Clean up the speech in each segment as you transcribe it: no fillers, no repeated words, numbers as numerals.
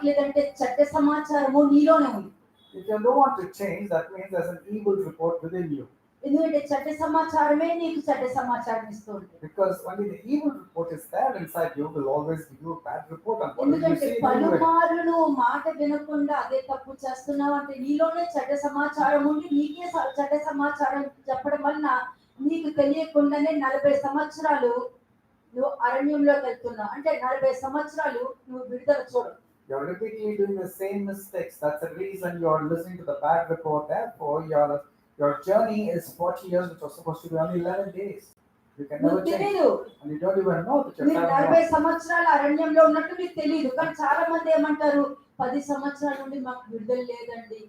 రావట్లేదంటే చెడ్డ సమాచారము నీలోనే ఉంది. If you don't want to change, that means there's an evil report within you. ఎందుకంటే చెడ్డ సమాచారమే నీకు చెడ్డ సమాచారం ఇస్తూ ఉంటుంది. Because only the evil report is there inside you will always give you a bad report on what you ఎందుకంటే say. పలుమార్లు నువ్వు మాట వినకుండా అదే తప్పు చేస్తున్నావు అంటే నీలోనే చెడ్డ సమాచారం ఉండి నీకే చెడ్డ సమాచారం చెప్పడం వలన నీకు తెలియకుండానే 40 సంవత్సరాలు నువ్వు అరణ్యంలోకి వెళ్తున్నావు. అంటే 40 సంవత్సరాలు నువ్వు విడుదల చూడవు. You're repeatedly doing the same mistakes. That's the reason you're listening to the bad report. Therefore, your journey is 40 years, which was supposed to be only 11 days. You can never change. And you don't even know that మీరు 40 సంవత్సరాల అరణ్యంలో ఉన్నట్టు మీకు తెలియదు. కానీ చాలా మంది ఏమంటారు, 10 సంవత్సరాల నుండి మాకు విడుదల లేదండి,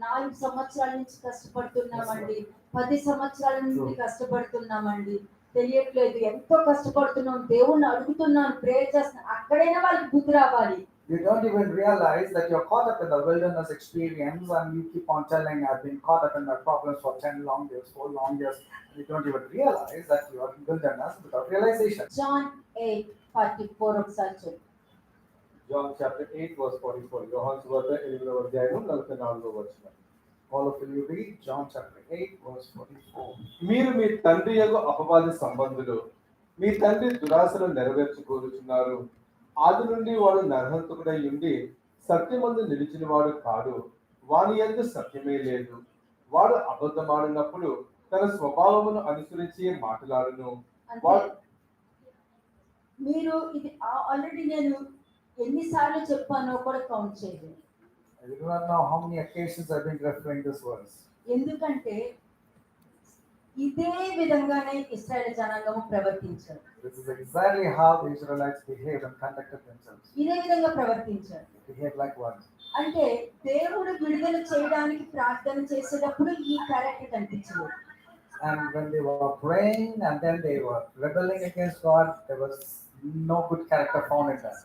4 సంవత్సరాల నుంచి కష్టపడుతున్నామండి, 10 సంవత్సరాల నుండి కష్టపడుతున్నామండి, తెలియట్లేదు, ఎంతో కష్టపడుతున్నాం, దేవుణ్ణి అడుగుతున్నాను, ప్రేయర్ చేస్తున్నాను. అక్కడైనా వాళ్ళకి బుద్ధి రావాలి. You don't even realize that you're caught up in the wilderness experience and you keep on telling, I've been caught up in my problems for 10 long years, 4 long years. And you don't even realize that you are in wilderness without realization. John 8:44 ఒకసారి చూడు. John chapter 8 verse 44. యోహాను సువార్త 8వ అధ్యాయం 44వ వచనం. All of you read John chapter 8 verse 44. మీరు మీ తండ్రి యొక్క అపవాది సంబంధులు, మీ తండ్రి దురాశను నెరవేర్చుకోరుచున్నారు. ఆది నుండి వాడు నరహంతకుడై ఉండి సత్యమందు నిలిచిన వాడు కాడు, వాని యందు సత్యమే లేదు. వాడు అబద్ధమాడినప్పుడు తన స్వభావమును అనుసరించి మాట్లాడును. మీరు ఇది ఆల్రెడీ నేను ఎన్నిసార్లు చెప్పానో కూడా కౌంట్ చేయలేదు. I do not know how many occasions I've been referring this verse. ఎందుకంటే ఇదే విధంగానే ఇశ్రాయేలు జనాంగము ప్రవర్తించారు. This is exactly how the Israelites behaved and conducted themselves. ఇదే విధంగా ప్రవర్తించారు. Behave like what? అంటే దేవుడు విడుదల చేయడానికి ప్రార్థన చేసేటప్పుడు ఈ క్యారెక్టర్ కనిపించలేదు. And when they were praying and then they were rebelling against God, there was no good character found in them.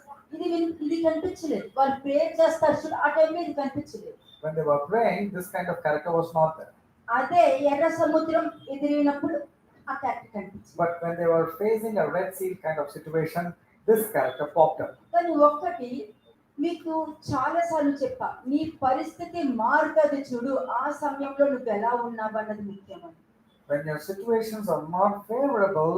ఇది కనిపించలేదు. వాళ్ళు ప్రేయర్ చేస్తారు చూడు, ఆ టైంలో ఇది కనిపించలేదు. When they were praying, this kind of character was not there. అదే ఎర్ర సముద్రం ఎదిరినప్పుడు ఆ క్యారెక్టర్ కనిపించింది. But when they were facing a Red Sea kind of situation, this character popped up. కానీ ఒక్కటి మీకు చాలా సార్లు చెప్పా, నీ పరిస్థితి మారుతుంది చూడు, ఆ సమయంలో నువ్వు ఎలా ఉన్నావు అన్నది ముఖ్యమని. When your situations are not favorable,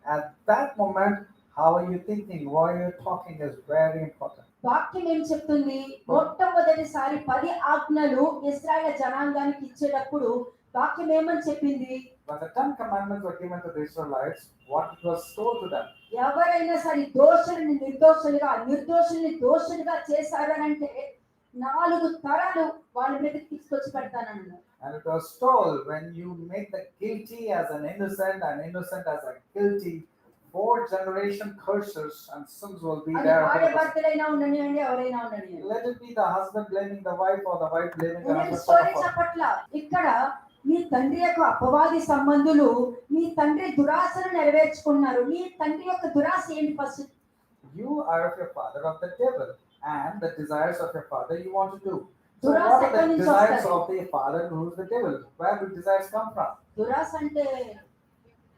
at that moment, how are you thinking? What are you talking is very important. వాక్యం ఏం చెప్తుంది? మొట్టమొదటిసారి 10 ఆజ్ఞలు ఇశ్రాయేలు జనాంగానికి ఇచ్చేటప్పుడు వాక్యం ఏమని చెప్పింది? When the 10 commandments were given to the Israelites, what was told to them? ఎవరైనా సరే దోషుల్ని నిర్దోషులుగా, నిర్దోషుల్ని దోషులుగా చేశారు అని అంటే 4 తరాలు వాళ్ళ మీదకి తీసుకొచ్చి పెడతానన్నారు. And it was told, when you make the guilty as an innocent and innocent as a guilty, 4 generation curses and sins will be there. భర్తలైనా ఉండనివ్వండి, ఎవరైనా ఉండనివ్వండి. Let it be the husband blaming the wife or the wife blaming the husband. చెప్పట్ల ఇక్కడ మీ తండ్రి యొక్క అపవాది సంబంధులు మీ తండ్రి దురాశను నెరవేర్చుకున్నారు. మీ తండ్రి యొక్క దురాశ ఏంటి? First You are of your father of the devil, and the desires of your father you want to do. So దురాశ what are ఎక్కడి the నుంచి desires వస్తాయి? of the father who is the devil? Where do desires come from? దురాశ అంటే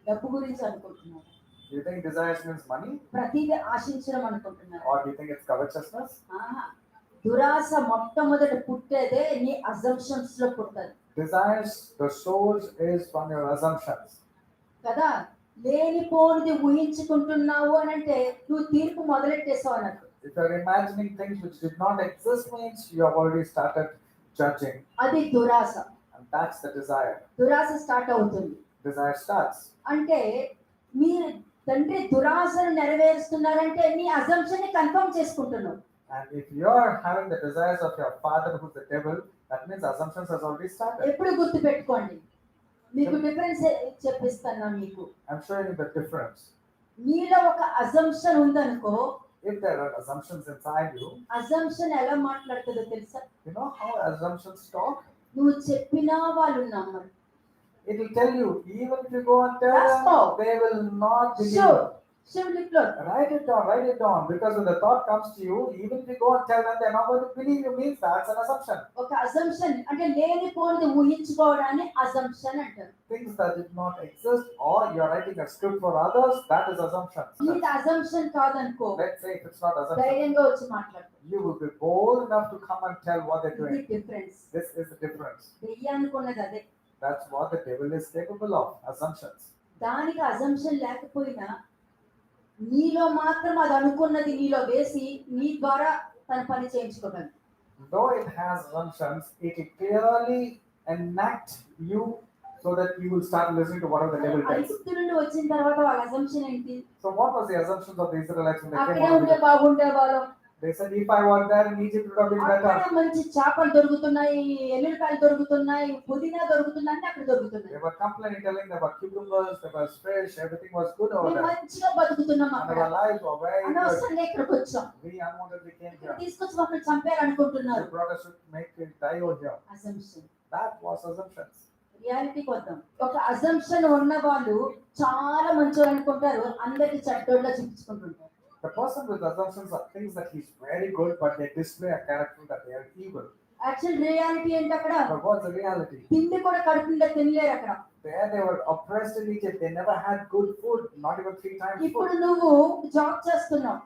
డబ్బు గురించి అనుకుంటున్నారు. Do you think desires means money? ప్రతిదీ ఆశించడం అనుకుంటున్నారు. Or do you think it's covetousness? దురాశ మొట్టమొదట పుట్టేదే నీ అజంప్షన్స్ లో పుట్టదు. Desires, the source is from your assumptions. కదా, లేనిపోనిది ఊహించుకుంటున్నావు అని అంటే నువ్వు తీర్పు మొదలెట్టేసావు అన్నట్టు. If you are imagining things which did not exist, means you have already started judging. అది దురాశ. And that's the desire. దురాశ స్టార్ట్ అవుతుంది. Desire starts. అంటే మీ తండ్రి దురాశను నెరవేరుస్తున్నారంటే నీ అజంప్షన్ ని కన్ఫర్మ్ చేసుకుంటున్నావు. And if you are having the desires of your father who's the devil, that means assumptions has already started. ఎప్పుడు గుర్తు పెట్టుకోండి, మీకు డిఫరెన్స్ చెప్పిస్తాను. మీకు I'm showing you the difference. మీలో ఒక అజంప్షన్ ఉందనుకో, If there are assumptions inside you, assumption ఎలా మాట్లాడుతుందో తెలుసా? you know how assumptions talk? నువ్వు చెప్పినా వాళ్ళు నమ్మరు. It will tell you, even if you go and tell them, they will not believe. Sure. శివుని లిప్ లో Write it down. Because when the thought comes to you, even if you go and tell them, they're not going to believe you, means that's an assumption. ఒక assumption అంటే లేనిపోనిది ఊహించుకోవడాన్ని assumption అంటారు. Things that did not exist, or you're writing a script for others, that is assumption. ఇది assumption కాదనుకో, Let's say if it's not assumption, ధైర్యంగా వచ్చి మాట్లాడు. you will be bold enough to come and tell what they're ఇది doing. Difference. This is the difference. దెయ్యానికి ఉన్నది అదే. That's what the devil is capable of, assumptions. దానికి assumption లేకపోయినా నీలో మాత్రం అది అనుకున్నది నీలో వేసి నీ ద్వారా తన పని చేయించుకోగలరు. Though it has assumptions, it will clearly enact you so that you will start listening to whatever the devil tells. ఐగుప్తు నుండి వచ్చిన తర్వాత వాళ్ళ అజంప్షన్ ఏంటి? So what was the assumptions of the Israelites when they came అక్కడే out? ఉంటే బాగుండే వాళ్ళం. They said, if I were there in Egypt, it would have been అక్కడ better. మంచి చేపలు దొరుకుతున్నాయి, ఎల్లుల్లిపాయలు దొరుకుతున్నాయి, పుదీనా దొరుకుతున్నాయి, అన్ని అక్కడ దొరుకుతున్నాయి. They were complaining, telling there were cucumbers, there was fish, everything was good over మేము there. మంచిగా బతుకుతున్నాం And అక్కడ. our lives were very good. అనవసరంగా ఇక్కడికి వచ్చాం. We unwantedly came here. తీసుకొచ్చి మమ్మల్ని చంపేయాలనుకుంటున్నారు. They brought us to make it die over here. Assumption. That was assumptions. రియాలిటీకి వద్దాం. ఒక అజంప్షన్ ఉన్న వాళ్ళు చాలా మంచోళ్ళు అనుకుంటారు, అందరికి చెడ్డోళ్ళ చూపించుకుంటుంటారు. The person with assumptions are things that he's very good, but they display a character that they are evil. Actual reality ఏంటి అక్కడ? But what's the reality? తిండి కూడా కడుపు నిండా తినలేరు అక్కడ. There they were oppressed in Egypt. They never had good food, not even 3 times ఇప్పుడు food. నువ్వు జాబ్ చేస్తున్నావు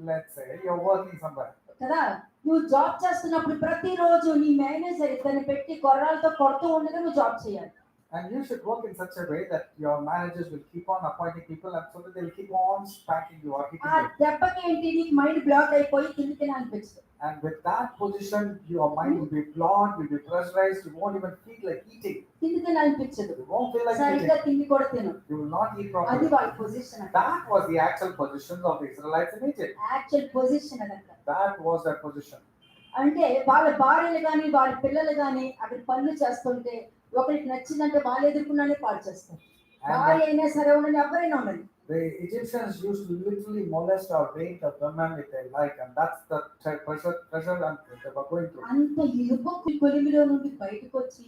Let's say you're working somewhere. కదా, నువ్వు జాబ్ చేస్తున్నప్పుడు ప్రతిరోజు నీ మేనేజర్ ఇతన్ని పెట్టి కొర్రాలతో కొడుతూ ఉండగా నువ్వు జాబ్ చేయాలి. And you should work in such a way that your managers will keep on appointing people, and so that they'll keep on spanking you or hitting ఆ you. దెబ్బకి ఏంటి, నీకు మైండ్ బ్లాక్ అయిపోయి తిండి తినాలనిపిస్తుంది. And with that position, your mind will be blocked, will be pressurized, you won't even feel like eating. తిండి తినాలనిపించదు, You won't feel like సరిగ్గా eating. తిండి కూడా తిను. You will not eat అది properly. వాళ్ళ position. That was the actual position of the Israelites in Egypt. Actual position అదంట. That was their position. అంటే వాళ్ళ భార్యలు కానీ వాళ్ళ పిల్లలు కానీ అక్కడ పనులు చేస్తుంటే ఒకరికి నచ్చిందంటే వాళ్ళు ఎదుర్కొన్నానే పాడు చేస్తారు. భార్య అయినా సరే ఉండని, ఎవరైనా ఉండని. The Egyptians used to literally molest or rape the women if they like, and that's the pressure and they were going through. అంత ఇనుప కొలిమిలో నుండి బయటకు వచ్చి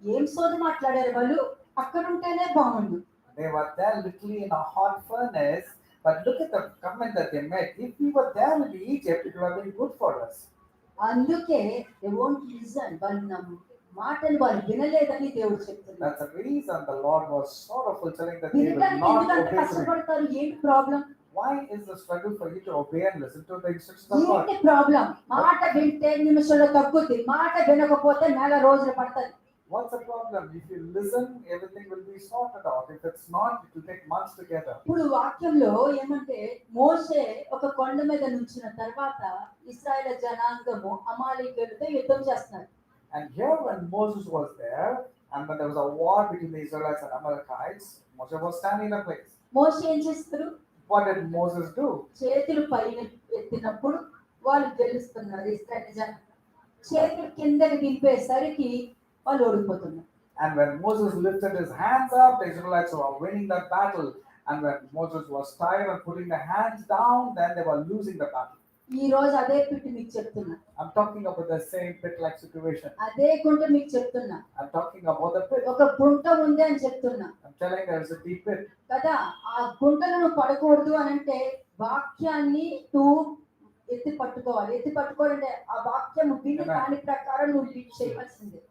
ఏం సోది మాట్లాడారు వాళ్ళు, అక్కడ ఉంటేనే బాగుండు. They were there literally in a hot furnace, but look at the comment that they made. If we were there in Egypt, it would have been good for us. అందుకే they won't listen, వాళ్ళు నా మాటలు వాళ్ళు వినలేదని దేవుడు చెప్తున్నాడు. That's the reason the Lord was sorrowful, telling that they will వినడానికి not ఎందుకంత obey to me. కష్టపడతారు, ఏంటి problem? Why is the struggle for you to obey and listen to the instructions of God? ఏంటి problem? మాట వింటే నిమిషంలో తగ్గుద్ది, మాట వినకపోతే నెల రోజులు పడుతుంది. What's the problem? If you listen, everything will be sorted out. If it's not, it will take months together. ఇప్పుడు వాక్యంలో ఏమంటే మోషే ఒక కొండ మీద నుంచిన తర్వాత ఇశ్రాయేలు జనాంగము అమాలేకీయులతో యుద్ధం చేస్తున్నారు. And here when Moses was there, and when there was a war between the Israelites and Amalekites, Moses was standing in a place. మోషే ఏం చేస్తారు? What did Moses do? చేతులు పైన ఎత్తినప్పుడు వాళ్ళు గెలుస్తున్నారు ఇశ్రాయేలు జనం. చేతులు కిందకి దింపేసరికి వాళ్ళు ఓడిపోతున్నారు. And when Moses lifted his hands up, the Israelites were winning that battle. And when Moses was tired and putting the hands down, then they were losing the battle. ఈ రోజు అదే పిట్టు మీకు చెప్తున్నా, I'm talking about the same pit-like situation. అదే గుంట మీకు చెప్తున్నా, I'm talking about the pit. ఒక గుంట ఉంది అని చెప్తున్నా I'm telling there is a deep pit. కదా. ఆ గుంటలో నువ్వు పడకూడదు అని అంటే వాక్యాన్ని నువ్వు ఎత్తి పట్టుకోవాలి. ఎత్తి పట్టుకోవాలంటే ఆ వాక్యం విని దాని ప్రకారం నువ్వు లీడ్ చేయవలసిందే.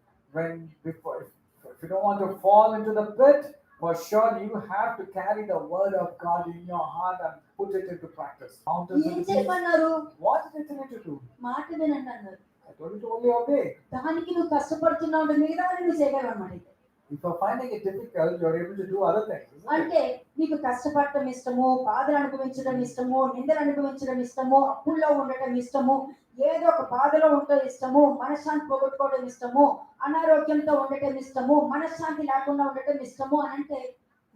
If you don't want to fall into the pit, for sure you have to carry the word of God in your heart and put it into practice. Mountains ఏం and seas. చేయమన్నారు? What did it tell you to do? మాట వినండి అన్నారు. I told you to only obey. దానికి నువ్వు కష్టపడుతున్నావు అంటే మిగతా నువ్వు చేయగలవు అన్నమాట. If you're finding it difficult, you're able to do other things, isn't it? అంటే నీకు కష్టపడటం ఇష్టము, బాధలు అనుభవించడం ఇష్టము, నిందలు అనుభవించడం ఇష్టము, అప్పుల్లో ఉండటం ఇష్టము, ఏదో ఒక బాధలో ఉండటం ఇష్టము, మనశ్శాంతి పోగొట్టుకోవడం ఇష్టము, అనారోగ్యంతో ఉండటం ఇష్టము, మనశ్శాంతి లేకుండా ఉండటం ఇష్టము అని అంటే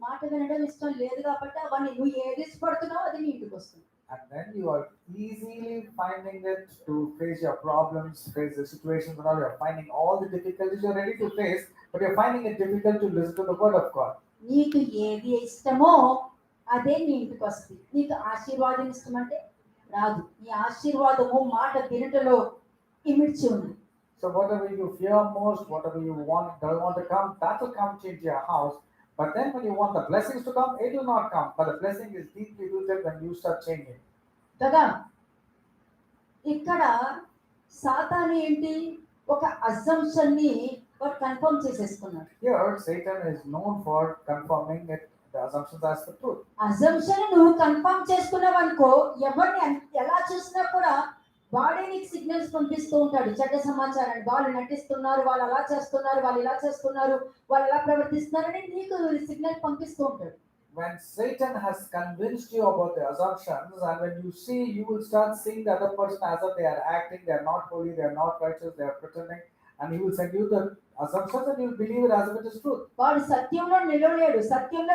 మాట వినడం ఇష్టం లేదు కాబట్టి అవన్నీ నువ్వు ఏది ఇష్టపడుతున్నావో అది నీ ఇంటికి వస్తుంది. And then you are easily finding it to face your problems, face the situations and all. You're finding all the difficulties you're ready to face, but you're finding it difficult to listen to the word of God. నీకు ఏది ఇష్టమో అదే నీ ఇంటికి వస్తుంది. నీకు ఆశీర్వాదం ఇష్టం అంటే రాదు. నీ ఆశీర్వాదము మాట వినటలో ఇమిడ్చి ఉంది. So whatever you fear most, whatever you want, don't want to come, that will come into your house. But then when you want the blessings to come, it will not come. But the blessing is deeply rooted when you start changing. కదా ఇక్కడ సాతాను ఏంటి, ఒక assumption ని వాడు confirm చేసేసుకున్నాడు. Here, Satan is known for confirming it, the assumptions as the truth. Assumption నువ్వు confirm చేసుకున్నావు అనుకో, ఎవరిని ఎలా చూసినా కూడా వాడే నీకు సిగ్నల్స్ పంపిస్తూ ఉంటాడు, చెడ్డ సమాచారాన్ని. వాళ్ళు నటిస్తున్నారు, వాళ్ళు అలా చేస్తున్నారు, వాళ్ళు ఇలా చేస్తున్నారు, వాళ్ళు ఎలా ప్రవర్తిస్తున్నారని నీకు సిగ్నల్ పంపిస్తూ ఉంటాడు. When Satan has convinced you about the assumptions, and when you see, you will start seeing the other person as if they are acting, they are not holy, they are not righteous, they are pretending, and he will send you the assumptions and you will believe it as if it is truth. వాడు సత్యంలో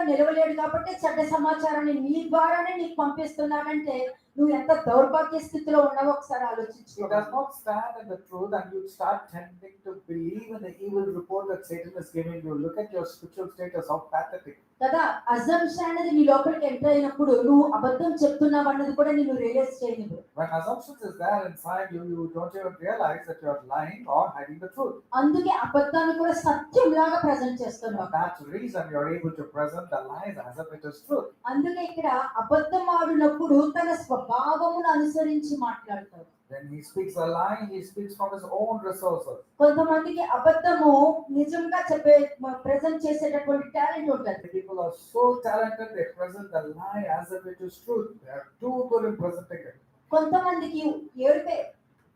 నిలవలేడు కాబట్టి చెడ్డ సమాచారాన్ని నీ ద్వారానే నీకు పంపిస్తున్నాడంటే నువ్వు ఎంత దౌర్భాగ్య స్థితిలో ఉన్నావో ఒకసారి He ఆలోచించుకో. does not stand in the truth, and you start tending to believe in the evil report that Satan is giving you. Look at your spiritual status, how pathetic. కదా అజంప్షన్ అనేది నీ లోపలికి ఎంటర్ అయినప్పుడు నువ్వు అబద్ధం చెప్తున్నావు అన్నది కూడా నేను రియలైజ్ చేయను. When assumptions is there inside you, you don't even realize that you are lying or hiding the truth. అందుకే అబద్ధాన్ని కూడా సత్యం లాగా ప్రజెంట్ For చేస్తున్నావు. that reason, you are able to present the lies as if it is truth. అందుకే ఇక్కడ అబద్ధం ఆడినప్పుడు తన స్వభావమును అనుసరించి మాట్లాడతాడు. When he speaks a lie, he speaks from his own resources. కొంతమందికి అబద్ధము నిజంగా చెప్పే ప్రెజెంట్ చేసేటటువంటి టాలెంట్ ఉంటుంది. People are so talented, they present the lie as if it is truth. They are too good in presenting it. కొంతమందికి ఏడుపే,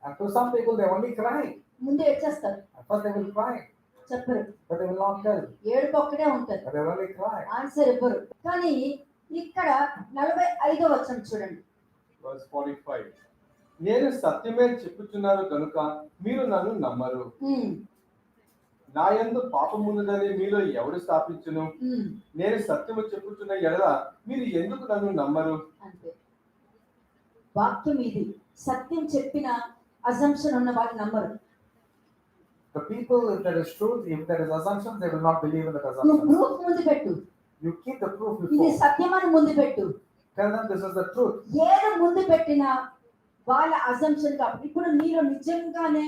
And to some people, they only cry. ముందు ఏడ్చేస్తారు, At first, they will cry, చెప్పరు. but they will not tell. ఏడుపు ఒక్కడే ఉంటుంది, But they will only cry. Answer ఇవ్వరు. కానీ ఇక్కడ 45వ వచనం చూడండి. Verse 45. నేను సత్యమే చెప్పుచున్నాను కనుక మీరు నన్ను నమ్మరు. నా యందు పాపమున్నదని మీలో ఎవడు స్థాపించును? నేను సత్యము చెప్పుచున్న ఎడల మీరు ఎందుకు నన్ను నమ్మరు? అంతే వాక్యం ఇది. సత్యం చెప్పిన అజంప్షన్ ఉన్న వాళ్ళు నమ్మరు. The people, if there is truth, if there is assumptions, they will not believe in that నువ్వు assumption. ప్రూఫ్ ముందు పెట్టు, You keep the proof ఇది before. సత్యం అని ముందు పెట్టు. Tell them this is the truth. ఏది ముందు పెట్టినా వాళ్ళ అజంప్షన్ కాబట్టి. ఇప్పుడు నీలో నిజంగానే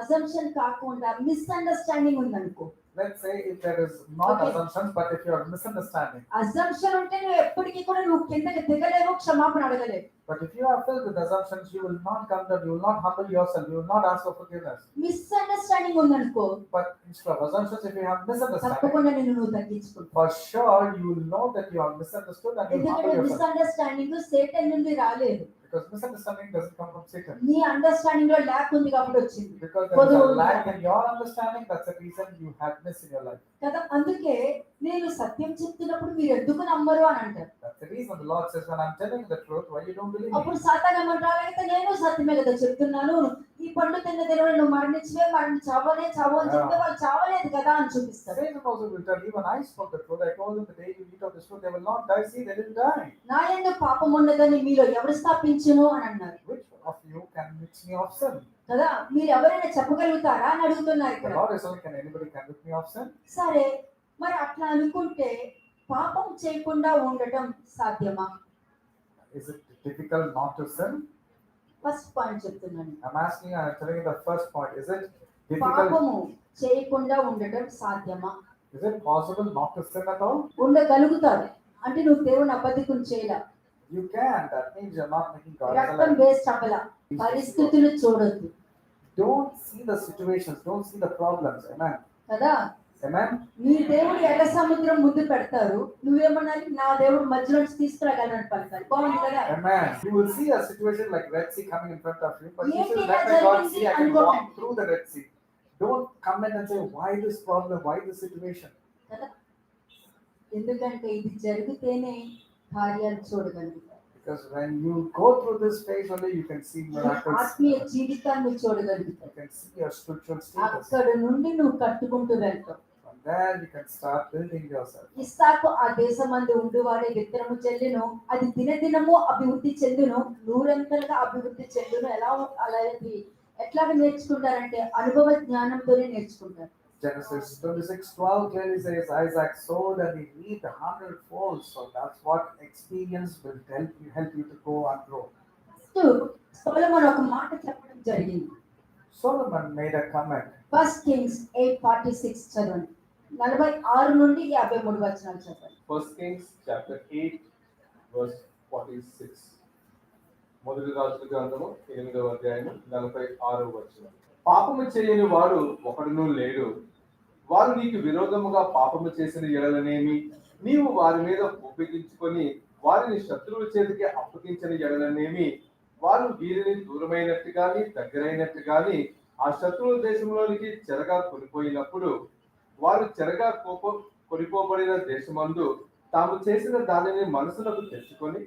అజంప్షన్ కాకుండా మిస్అండర్స్టాండింగ్ ఉందనుకో. Let's say if there is not Okay. assumptions, but if you are misunderstanding. Assumption ఉంటే నువ్వు ఎప్పటికీ కూడా నువ్వు కిందకి దిగలేవు, క్షమాపణ అడగలేవు. But if you are filled with assumptions, you will not come down, you will not humble yourself, you will not ask for forgiveness. Misunderstanding ఉందనుకో, But instead of assumptions, if you have misunderstanding, తప్పకుండా నిన్ను నువ్వు తగ్గించుకుంటావు. for sure you will know that you are misunderstood and you will humble ఎందుకంటే yourself. Misunderstanding Satan నుండి రాలేదు, Because misunderstanding doesn't come from Satan. నీ understanding లో ల్యాక్ ఉంది కాబట్టి వచ్చింది Because there is a lack in your understanding, that's the reason you have miss in your life. కదా. అందుకే నేను సత్యం చెప్తున్నప్పుడు మీరు ఎందుకు నమ్మరు అని అంటారు. That's the reason the Lord says, when I'm telling you the truth, why you don't believe me? అప్పుడు సాతాను ఏమంటాడు, అయితే నేను సత్యమే కదా చెప్తున్నాను, ఈ పండు తిన్న దిన నువ్వు మరణించవే, చావు అని చెప్తే వాళ్ళు చావలేదు కదా అని చూపిస్తారు. Satan also will tell you, when I spoke the truth, I told them the day you eat of this fruit, they will not die. See, they didn't die. నా యందు పాపం ఉండదని మీలో ఎవరు స్థాపించును అని అన్నారు. Which of you can mix me of sin? కదా, మీరు ఎవరైనా చెప్పగలుగుతారా అని అడుగుతున్నారు The ఇక్కడ. Lord is saying, can anybody convict me of sin? సరే, మరి అట్లా అనుకుంటే పాపం చేయకుండా ఉండటం సాధ్యమా? Is it difficult not to sin? First point చెప్తున్నాను. I'm asking, I'm telling you the first point. Is it difficult? పాపము చేయకుండా ఉండటం సాధ్యమా? Is it possible not to sin at all? ఉండగలుగుతారు అంటే నువ్వు దేవుని అబద్ధికం చేయలా, You can. That means you're not making God as a రక్తం liar. వేస్ట్ అవ్వలా, పరిస్థితులు చూడొద్దు. Don't see the situations. Don't see the problems. Amen. కదా, Amen. నీ దేవుడు ఎర్ర సముద్రం ముందు పెడతారు, నువ్వేమన్నా నా దేవుడు మధ్యలో నుంచి తీసుకురాగలని పడతారు. బాగుంది కదా. Amen. You will see a situation like Red Sea coming in front of you, but you ఏంటి should ఇలా let the God జరిగింది see I can అనుకోకండి. walk through the Red Sea. Don't come in and say, why this problem? Why this situation? కదా, ఎందుకంటే ఇది జరిగితేనే కార్యాలు చూడగలుగుతారు. Because when you go through this phase only, you can see miracles. ఆత్మీయ జీవితాన్ని చూడగలుగుతావు. You can see your spiritual status. అక్కడ నుండి నువ్వు కట్టుకుంటూ వెళ్తావు. From there, you can start building yourself. ఇస్సాకు ఆ దేశమందు ఉండువాడే విత్తనము చెల్లును, అది దినదినము అభివృద్ధి చెందును, నూరంతలుగా అభివృద్ధి చెందును. ఎట్లాగా నేర్చుకుంటారంటే అనుభవ జ్ఞానంతోనే నేర్చుకుంటారు. Genesis 26:12 clearly says Isaac sowed and he reaped 100-fold. So that's what experience will help you to go and grow. సొలొమోను ఒక మాట చెప్పడం జరిగింది. Solomon made a comment. 1 Kings 8:46 చదవండి. 46 నుండి 53 వచనాలు చెప్పండి. 1 Kings chapter 8 verse 46. మొదటి రాజుల గ్రంథము 8వ అధ్యాయం 46వ వచనం. పాపము చేయని వాడు ఒకడునూ లేడు. వారు నీకు విరోధముగా పాపము చేసిన ఎడలనేమి, నీవు వారి మీద ఉపయోగించుకొని వారిని శత్రువుల చేతికి అప్పగించిన ఎడలనేమి, వారు వీరిని దూరమైనట్టు గాని దగ్గరైనట్టు గాని ఆ శత్రువుల దేశంలోనికి చెరగా కొనిపోయినప్పుడు, వారు చెరగా కొనిపోబడిన దేశమందు తాము చేసిన దానిని మనసులకు తెచ్చుకొని,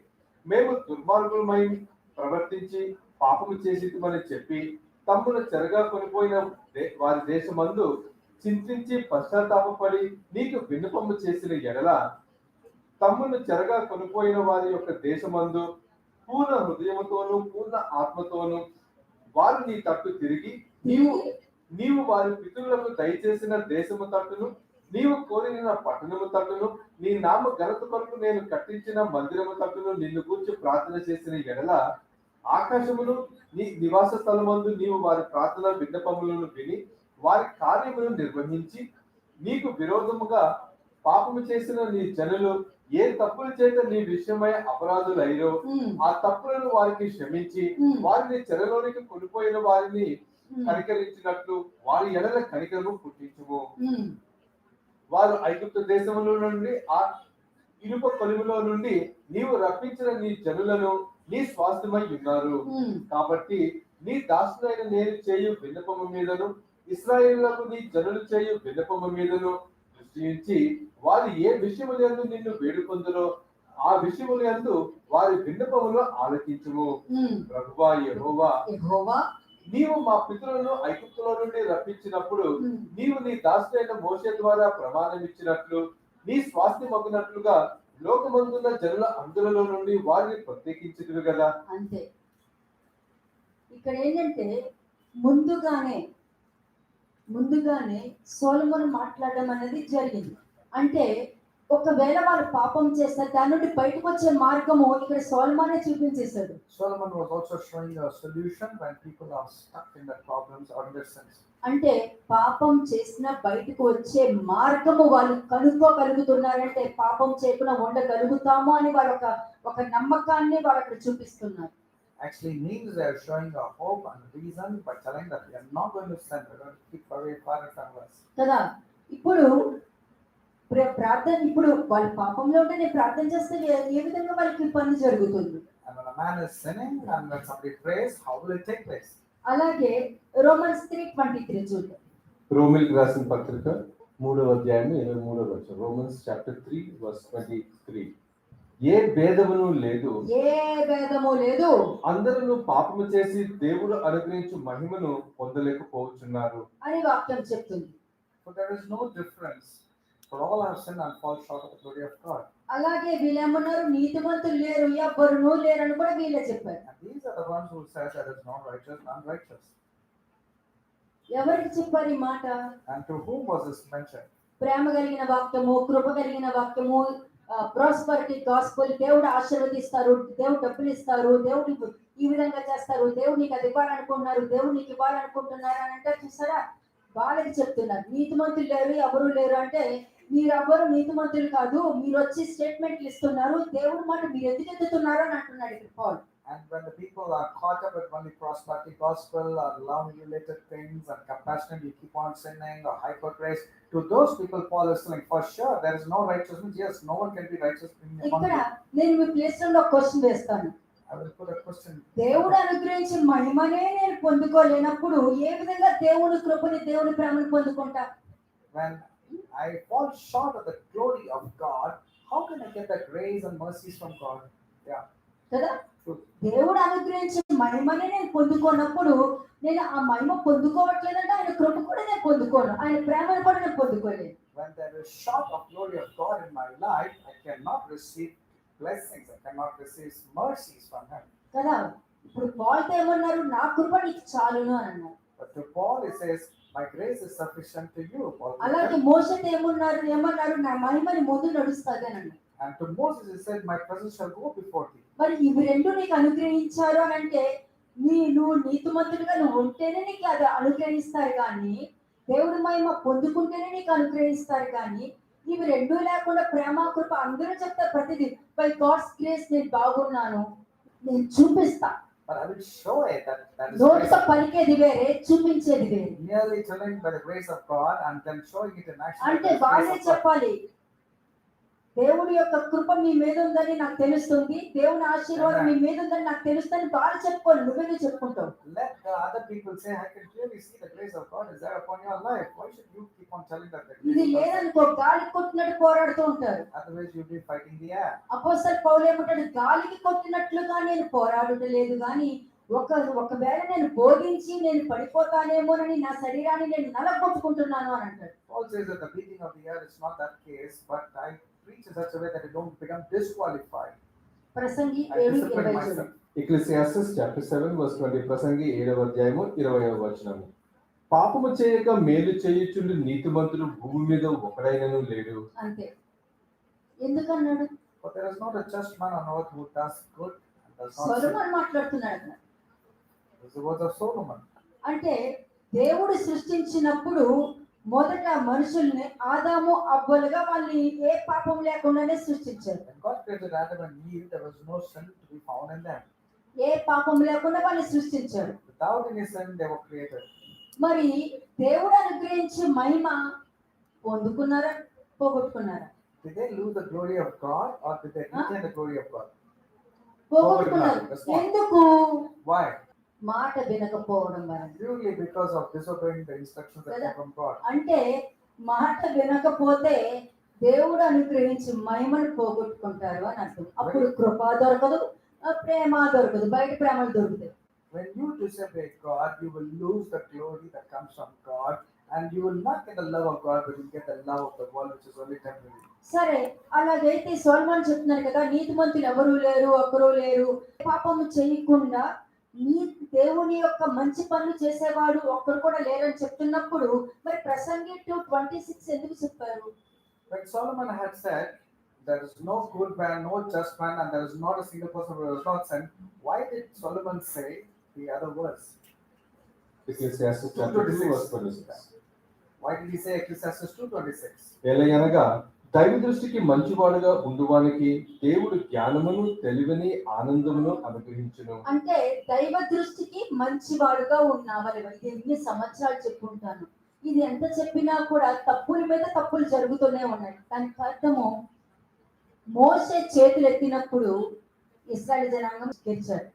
మేము దుర్మార్గులమై ప్రవర్తించి పాపము చేసిమని చెప్పి తమ్మును చెరగా కొనిపోయిన వారి దేశమందు చింతించి పశ్చాత్తాపడి నీకు విన్నపము చేసిన ఎడల, తమ్మును చెరగా కొనిపోయిన వారి యొక్క దేశమందు పూర్ణ హృదయముతోను పూర్ణ ఆత్మతోను వారు నీ తట్టు తిరిగి నీవు వారి పితరులకు దయచేసిన దేశము తట్టును, నీవు కోరిన పట్టణము తట్టును, నీ నామ ఘనత కొరకు నేను కట్టించిన మందిరము తట్టును నిన్ను గూర్చి ప్రార్థన చేసిన ఎడల, ఆకాశమును నీ నివాస స్థలమందు నీవు వారి ప్రార్థన విన్నపములను విని వారి కార్యములను నిర్వహించి, నీకు విరోధముగా పాపము చేసిన నీ జనులు ఏ తప్పుల చేత నీ విషయమై అపరాధులైరో ఆ తప్పులను వారికి క్షమించి వారిని చెరలోనికి కొనిపోయిన వారిని కనికరించినట్లు వారి ఎడల కనికరము పుట్టించుము. వారు ఐగుప్తు దేశములో నుండి ఆ ఇనుప కొలుములో నుండి నీవు రప్పించిన నీ జనులను నీ స్వాస్థ్యమై ఉన్నారు. కాబట్టి నీ దాసుడైన నేను చేయు విన్నపము మీదను ఇశ్రాయేలులకు నీ జనులు చేయు విన్నపము మీదను దృష్టి ఉంచి వారు ఏ విషయములందు నిన్ను వేడుకొందురో ఆ విషయములందు వారి విన్నపములు ఆలకించుము. ప్రభువా యెహోవా, నీవు మా పితరులను ఐగుప్తులో నుండి రప్పించినప్పుడు నీవు నీ దాసుడైన మోషే ద్వారా ప్రమాణం ఇచ్చినట్లు నీ స్వాస్థ్యమగునట్లుగా లోకమందున్న జనుల అందులలో నుండి వారిని ప్రత్యేకించుదురు కదా. అంతే. ఇక్కడ ఏంటంటే ముందుగానే సొలొమోను మాట్లాడడం అనేది జరిగింది. అంటే ఒకవేళ వాళ్ళు పాపం చేస్తే దాని నుండి బయటకు వచ్చే మార్గము ఇక్కడ సొలొమోనే చూపించేశాడు. Solomon was also showing a solution when people are stuck in their problems or in their sins. అంటే పాపం చేసిన బయటకు వచ్చే మార్గము వాళ్ళు కనుక్కోగలుగుతున్నారంటే పాపం చేయకుండా ఉండగలుగుతాము అని వాళ్ళు ఒక నమ్మకాన్ని వాళ్ళు అక్కడ చూపిస్తున్నారు. Actually means they are showing a hope and reason by telling that we are not going to sin, we are going to keep away far from us. కదా. ఇప్పుడు వాళ్ళు పాపంలో ఉంటే నేను ప్రార్థన చేస్తే ఏ విధంగా వాళ్ళకి పని జరుగుతుంది. And when a man is sinning and when somebody prays, how will it take place? అలాగే రోమన్స్ 3:23 చూద్దాం. రోమిల్కి రాసిన పత్రిక 3వ అధ్యాయం 23వ వచనం. Romans chapter 3 verse 23. ఏ భేదమును లేదు, అందరూ పాపము చేసి దేవుడు అనుగ్రహించు మహిమను పొందలేకపోతున్నారు అని వాక్యం చెప్తుంది. So there is no difference, for all have sinned and fall short of the glory of God. అలాగే వీళ్ళేమన్నారు, నీతిమంతులు లేరు, ఎవ్వరునూ లేరు అని కూడా వీళ్ళే చెప్పారు. And these are the ones who say there is no righteous, none righteous. ఎవరికి చెప్పారు ఈ మాట? And to whom was this mentioned? ప్రేమ కలిగిన వాక్యము, కృప కలిగిన వాక్యము, ప్రాస్పరిటీ గాస్పెల్, దేవుడు ఆశీర్వదిస్తారు, దేవుడు డబ్బులు ఇస్తారు, దేవుడు ఈ విధంగా చేస్తారు, దేవుడు నీకు అది ఇవ్వాలనుకుంటున్నారు, దేవుడు నీకు ఇవ్వాలనుకుంటున్నారు అని అంటే చూసారా, వాళ్ళకి చెప్తున్నారు. నీతిమంతులు లేరు, ఎవరు లేరు అంటే మీరెవ్వరు నీతిమంతులు కాదు, మీరు వచ్చి స్టేట్మెంట్లు ఇస్తున్నారు, దేవుడు మాట మీరు ఎందుకు ఎత్తుతున్నారు అని అంటున్నాడు ఇక్కడ పౌలు. And when the people are caught up with only prosperity gospel or love related things and compassion, you keep on sinning or hyper grace, to those people Paul is saying for sure there is no righteousness. Yes, no one can be righteous in the ఇక్కడ నేను మీ place లో ఒక question వేస్తాను. I will put a question. దేవుడు అనుగ్రహించిన మహిమనే నేను పొందుకోలేనప్పుడు ఏ విధంగా దేవుని కృపని దేవుని ప్రేమను పొందుకుంటా? When I fall short of the glory of God, how can I get the grace and mercies from God? Yeah. కదా. దేవుడు అనుగ్రహించిన మహిమనే నేను పొందుకోనప్పుడు నేను ఆ మహిమ పొందుకోవట్లేదంటే ఆయన కృప కూడా నేను పొందుకోను, ఆయన ప్రేమను కూడా నేను పొందుకోలేను. When there is short of glory of God in my life, I cannot receive blessings, I cannot receive mercies from him. కదా. ఇప్పుడు పాల్తో ఏమన్నారు, నా కృప నీకు చాలును అని అన్నారు. But to Paul he says, my grace is sufficient to you. అలాగే మోషేతో ఏమన్నారు, నా మహిమని ముందు నడుస్తాది అని అన్నారు. And to Moses he said, my presence shall go before thee. మరి ఇవి రెండు నీకు అనుగ్రహించారు అని అంటే నువ్వు నీతిమంతుడిగా నువ్వు ఉంటేనే నీకు అది అనుగ్రహిస్తారు, కానీ దేవుడి మహిమ పొందుకుంటేనే నీకు అనుగ్రహిస్తారు కానీ ఇవి రెండూ లేకుండా ప్రేమ కృప అందరూ చెప్తారు ప్రతిదీ బై గాడ్స్ గ్రేస్ నేను బాగున్నాను నేను చూపిస్తా. But I will show it that is నోటితో grace. పలికేది వేరే, చూపించేది వేరే. Merely telling by the grace of God and then showing it in action. అంటే by the వాళ్ళే grace of God. చెప్పాలి దేవుడి యొక్క కృప మీ మీద ఉందని నాకు తెలుస్తుంది, దేవుని ఆశీర్వాదం మీ మీద ఉందని నాకు తెలుస్తుంది వాళ్ళు చెప్పుకోండి, నువ్వేదో చెప్పుకుంటావు. Let the other people say, I can clearly see the grace of God is there upon your life. Why should you keep on telling that? ఇది లేదనుకో గాలి కొట్టినట్టు పోరాడుతూ ఉంటారు. Otherwise you'll be fighting the air. అపోస్తలుడు పౌలు ఏమంటాడు, గాలికి కొట్టినట్లుగా నేను పోరాడుటలేదు కానీ ఒకవేళ నేను బోధించి నేను పడిపోతానేమోనని నా శరీరాన్ని నేను నలగొట్టుకుంటున్నాను అని అంటాడు. Paul says that the beating of the air is not that case, but I preach in such a way that you don't become disqualified. Prasangi I 7:20. discipline myself. Ecclesiastes chapter 7 verse 20, ప్రసంగి 7వ అధ్యాయము 20వ వచనము. పాపము చేయక మేలు చేయుచుండు నీతిమంతుడు భూమి మీద ఒకడైనను లేడు. అంతే. ఎందుకన్నాడు? But there is not a just man on earth who does good and does not sin. సొలొమోను మాట్లాడుతున్నాడు అక్కడ. These are the words of Solomon. అంటే దేవుడు సృష్టించినప్పుడు మొదట మనుషుల్ని ఆదాము అవ్వలుగా వాళ్ళని ఏ పాపం లేకుండానే సృష్టించారు. When God created Adam and Eve, there was no sin to be found in them. ఏ పాపం లేకుండా వాళ్ళని సృష్టించాడు. Without any sin, they were created. మరి దేవుడు అనుగ్రహించే మహిమ పొందుకున్నారా పోగొట్టుకున్నారా? Did they lose the glory of God or did they retain the glory of God? పోగొట్టుకున్నారు. ఎందుకు? Why? మాట వినకపోవడం వలన. Purely because of disobeying the instructions that come from God. అంటే మాట వినకపోతే దేవుడు అనుగ్రహించి మహిమను పోగొట్టుకుంటారు అని అర్థం. అప్పుడు కృప దొరకదు, ప్రేమ దొరకదు, బయట ప్రేమలు దొరుకుతాయి. When you disobey God, you will lose the glory that comes from God, and you will not get the love of God, but you will get the love of the world, which is only temporary. సరే, అలాగైతే సొలొమోను చెప్తున్నారు కదా, నీతిమంతులు ఎవరు లేరు, ఒక్కరు లేరు, పాపము చేయకుండా నీ దేవుని యొక్క మంచి పనులు చేసేవాడు ఒక్కరు కూడా లేరని చెప్తున్నప్పుడు మరి ప్రసంగి 2:26 ఎందుకు చెప్పారు? When Solomon had said, there is no good man, no just man, and there is not a single person who does not sin, why did Solomon say the other verse? Ecclesiastes chapter 2 verse 26. Why did he say Ecclesiastes 2:26? ఎలాగనగా దైవ దృష్టికి మంచివాడుగా ఉండువానికి దేవుడు జ్ఞానమును తెలివిని ఆనందమును అనుగ్రహించును. అంటే దైవ దృష్టికి మంచివాడుగా ఉన్నావని ఇది ఎన్ని సంవత్సరాలు చెప్పుకుంటాను. ఇది ఎంత చెప్పినా కూడా తప్పుల మీద తప్పులు జరుగుతూనే ఉన్నాయి. దానికి అర్థము మోసే చేతులు ఎత్తినప్పుడు ఇశ్రాయేలు జనాంగం గెలిచారు.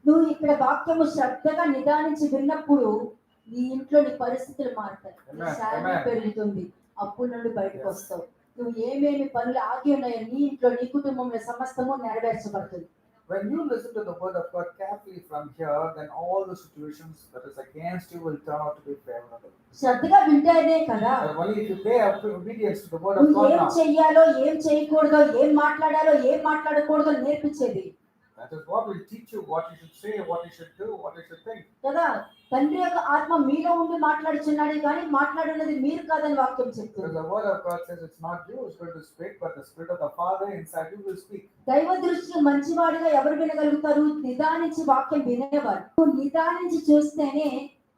నువ్వు ఇక్కడ వాక్యము శ్రద్ధగా నిదానించి విన్నప్పుడు నీ ఇంట్లో నీ పరిస్థితులు మారుతాయి, నీ శాలరీ పెరుగుతుంది, అప్పుల నుండి బయటకు వస్తావు. నువ్వు ఏమేమి పనులు ఆగి ఉన్నాయో నీ ఇంట్లో నీ కుటుంబంలో సమస్తము నెరవేర్చబడుతుంది. When you listen to the word of God carefully from here, then all the situations that is against you will turn out to be favorable. శ్రద్ధగా వింటేనే కదా But only if you pay obedience to the word of నువ్వు God ఏం now. చెయ్యాలో ఏం చేయకూడదో ఏం మాట్లాడాలో ఏం మాట్లాడకూడదో నేర్పించేది That is what will teach you what you should say, what you should do, what you should think. కదా. తండ్రి యొక్క ఆత్మ మీలో ఉండి మాట్లాడుచున్నాడు కానీ మాట్లాడినది మీరు కాదని వాక్యం Because చెప్తుంది. the word of God says it's not you who's going to speak, but the Spirit of the Father inside you will speak. దైవ దృష్టికి మంచివాడిగా ఎవరు వినగలుగుతారు? నిదానించి వాక్యం వినేవారు. నువ్వు నిదానించి చూస్తేనే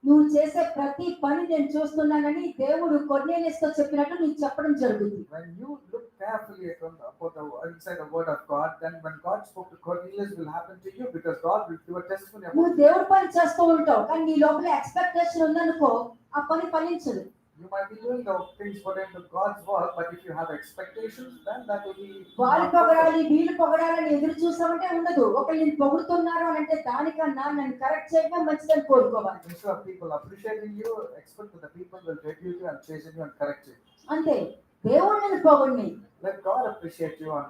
నువ్వు చేసే ప్రతి పని నేను చూస్తున్నానని దేవుడు కొర్నేలియుస్తో చెప్పినట్టు నీకు చెప్పడం జరుగుతుంది. When you look carefully about the inside the word of God, then when God spoke to Cornelius will happen to you because God will give a testimony నువ్వు about you. దేవుడి పని చేస్తూ ఉంటావు కానీ నీ లోపల ఎక్స్పెక్టేషన్ ఉందనుకో ఆ పని ఫలించదు. You might be doing the things according to God's work, but if you have expectations, then that will be. వాళ్ళు పొగడాలి వీళ్ళు పొగడాలని ఎదురు చూసామంటే ఉండదు. ఒకళ్ళు నేను పొగుడుతున్నారు అని అంటే దానికన్నా నన్ను కరెక్ట్ చేయడం మంచిదని కోరుకోవాలి. Instead of people appreciating you, expect that the people will rebuke you and chase you and correct you. అంతే. దేవుడు నిన్ను పొగడిని, Let God appreciate you and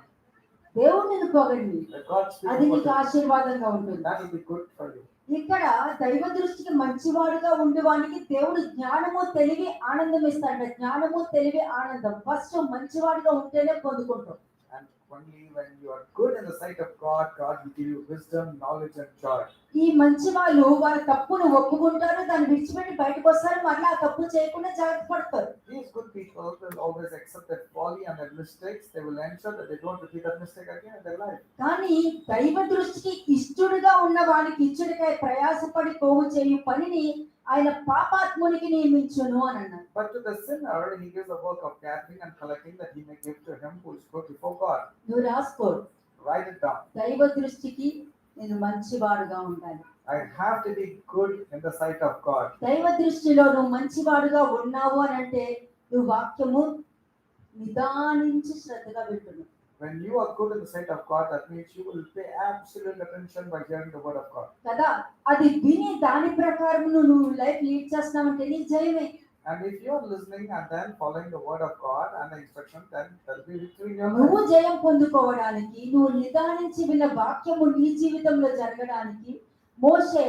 దేవుడు నిన్ను పొగడిని, let God speak అది about నీకు you. ఆశీర్వాదంగా ఉంటుంది. That will be good for you. ఇక్కడ దైవ దృష్టికి మంచివాడుగా ఉండేవానికి దేవుడు జ్ఞానము తెలివి ఆనందం ఇస్తాడు. జ్ఞానము తెలివి ఆనందం ఫస్ట్ మంచివాడిగా ఉంటేనే పొందుకుంటాం. And only when you are good in the sight of God, God will give you wisdom, knowledge and joy. ఈ మంచి వాళ్ళు వాళ్ళ తప్పును ఒప్పుకుంటారు, దాన్ని విడిచిపెట్టి బయటకు వస్తారు, మళ్ళీ ఆ తప్పు చేయకుండా జాగ్రత్త పడతారు. These good people will always accept their folly and their mistakes. They will ensure that they don't repeat that mistake again in their life. కానీ దైవ దృష్టికి ఇష్టడుగా ఉన్న వానికి ఇచ్చడికై ప్రయాసపడి పోగు చేయు పనిని ఆయన పాపాత్మునికి నియమించును అని అన్నారు. But to the sinner, he gives the work of gathering and collecting that he may give to him who is good before God. నువ్వు రాసుకో, Write it down. దైవ దృష్టికి నేను మంచివాడుగా ఉండాలి. I have to be good in the sight of God. దైవ దృష్టిలో నువ్వు మంచివాడుగా ఉన్నావు అని అంటే నువ్వు వాక్యము నిదానించి శ్రద్ధగా వింటున్నావు. When you are good in the sight of God, that means you will pay absolute attention by hearing the word of God. కదా, అది విని దాని ప్రకారం నువ్వు లైఫ్ లీడ్ చేస్తున్నావంటే నీ జయమే. And if you are listening and then following the word of God and the instruction, then there will be victory in your నువ్వు life. జయం పొందుకోవడానికి, నువ్వు నిదానించి విన్న వాక్యము నీ జీవితంలో జరగడానికి మోషే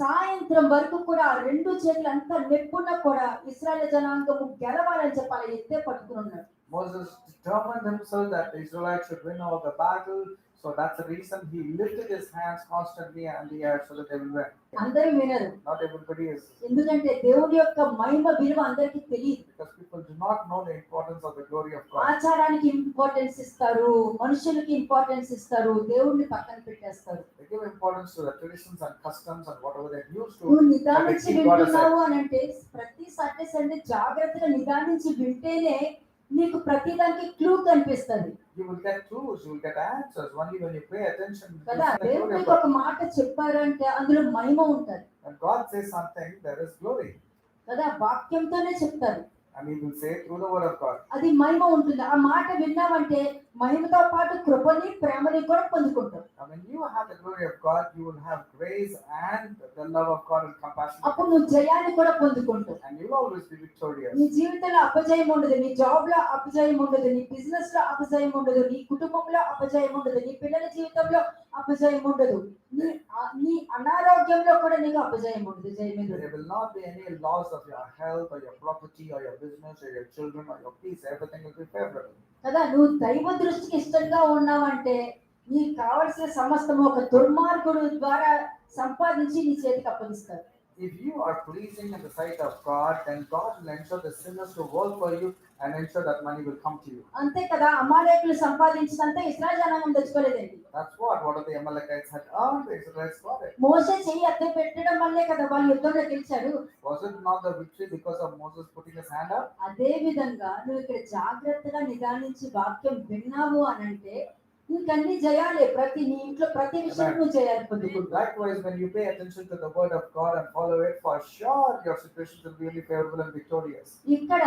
సాయంత్రం వరకు కూడా ఆ రెండు చేతులు అంతా నెప్పున్నా కూడా ఇశ్రాయేలు జనాంగము గెలవాలని చెప్పాలి ఎత్తే పట్టుకుని ఉన్నాడు. Moses determined himself that the Israelites should win all the battle. So that's the reason he lifted his hands constantly in the air so that they will win. అందరూ వినరు, Not everybody is, ఎందుకంటే దేవుడి యొక్క మహిమ విలువ అందరికీ తెలియదు. because people do not know the importance of the glory of God. ఆచారానికి importance ఇస్తారు, మనుషులకి ఇంపార్టెన్స్ ఇస్తారు, దేవుడిని పక్కన పెట్టేస్తారు. They give importance to the traditions and customs and whatever they're used నువ్వు to. నిదానించి వింటున్నావు అని అంటే ప్రతి సండే జాగ్రత్తగా నిదానించి వింటేనే నీకు ప్రతి దానికి క్లూ కనిపిస్తుంది. You will get clues, you will get answers only when you pay attention to కదా, the దేవుడు glory of నీకు God. ఒక మాట చెప్పారంటే అందులో మహిమ ఉంటది. When God says something, there is glory. కదా, వాక్యంతోనే చెప్తారు, And he will say through the word of God. అది మహిమ ఉంటుంది. ఆ మాట విన్నావంటే మహిమతో పాటు కృపని ప్రేమని కూడా పొందుకుంటావు. And when you have the glory of God, you will have grace and the love of God and compassion. అప్పుడు నువ్వు జయాన్ని కూడా పొందుకుంటావు. And you will always be victorious. నీ జీవితంలో అపజయం ఉండదు, నీ జాబ్ లో అపజయం ఉండదు, నీ బిజినెస్ లో అపజయం ఉండదు, నీ కుటుంబంలో అపజయం ఉండదు, నీ పిల్లల జీవితంలో అపజయం ఉండదు, నీ అనారోగ్యంలో కూడా నీకు అపజయం ఉండదు. జయం ఉండదు. There will not be any loss of your health or your property or your business or your children or your peace. Everything will be favorable. కదా, నువ్వు దైవ దృష్టికి ఇష్టంగా ఉన్నావంటే నీకు కావలసిన సమస్తము ఒక దుర్మార్గుడు ద్వారా సంపాదించి నీ చేతికి అప్పగిస్తారు. If you are pleasing in the sight of God, then God will ensure the sinners to work for you and ensure that money will come to you. అంతే కదా, అమాలేకులు సంపాదించినంత ఇశ్రాయేలు జనాంగం తెచ్చుకోలేదండి. That's what of the Amalekites had earned, the Israelites got it. మోసే చెయ్యి అద్దె పెట్టడం వల్లే కదా వాళ్ళు యుద్ధంలో గెలిచారు. Was it not the victory because of Moses putting his hand up? అదే విధంగా నువ్వు ఇక్కడ జాగ్రత్తగా నిదానించి వాక్యం విన్నావు అని అంటే నీకన్నీ జయాలే. ప్రతి నీ ఇంట్లో ప్రతి విషయం నువ్వు జయాలు పొందుకుంటావు. Likewise, when you pay attention to the word of God and follow it, for sure your situations will be really favorable and victorious. ఇక్కడ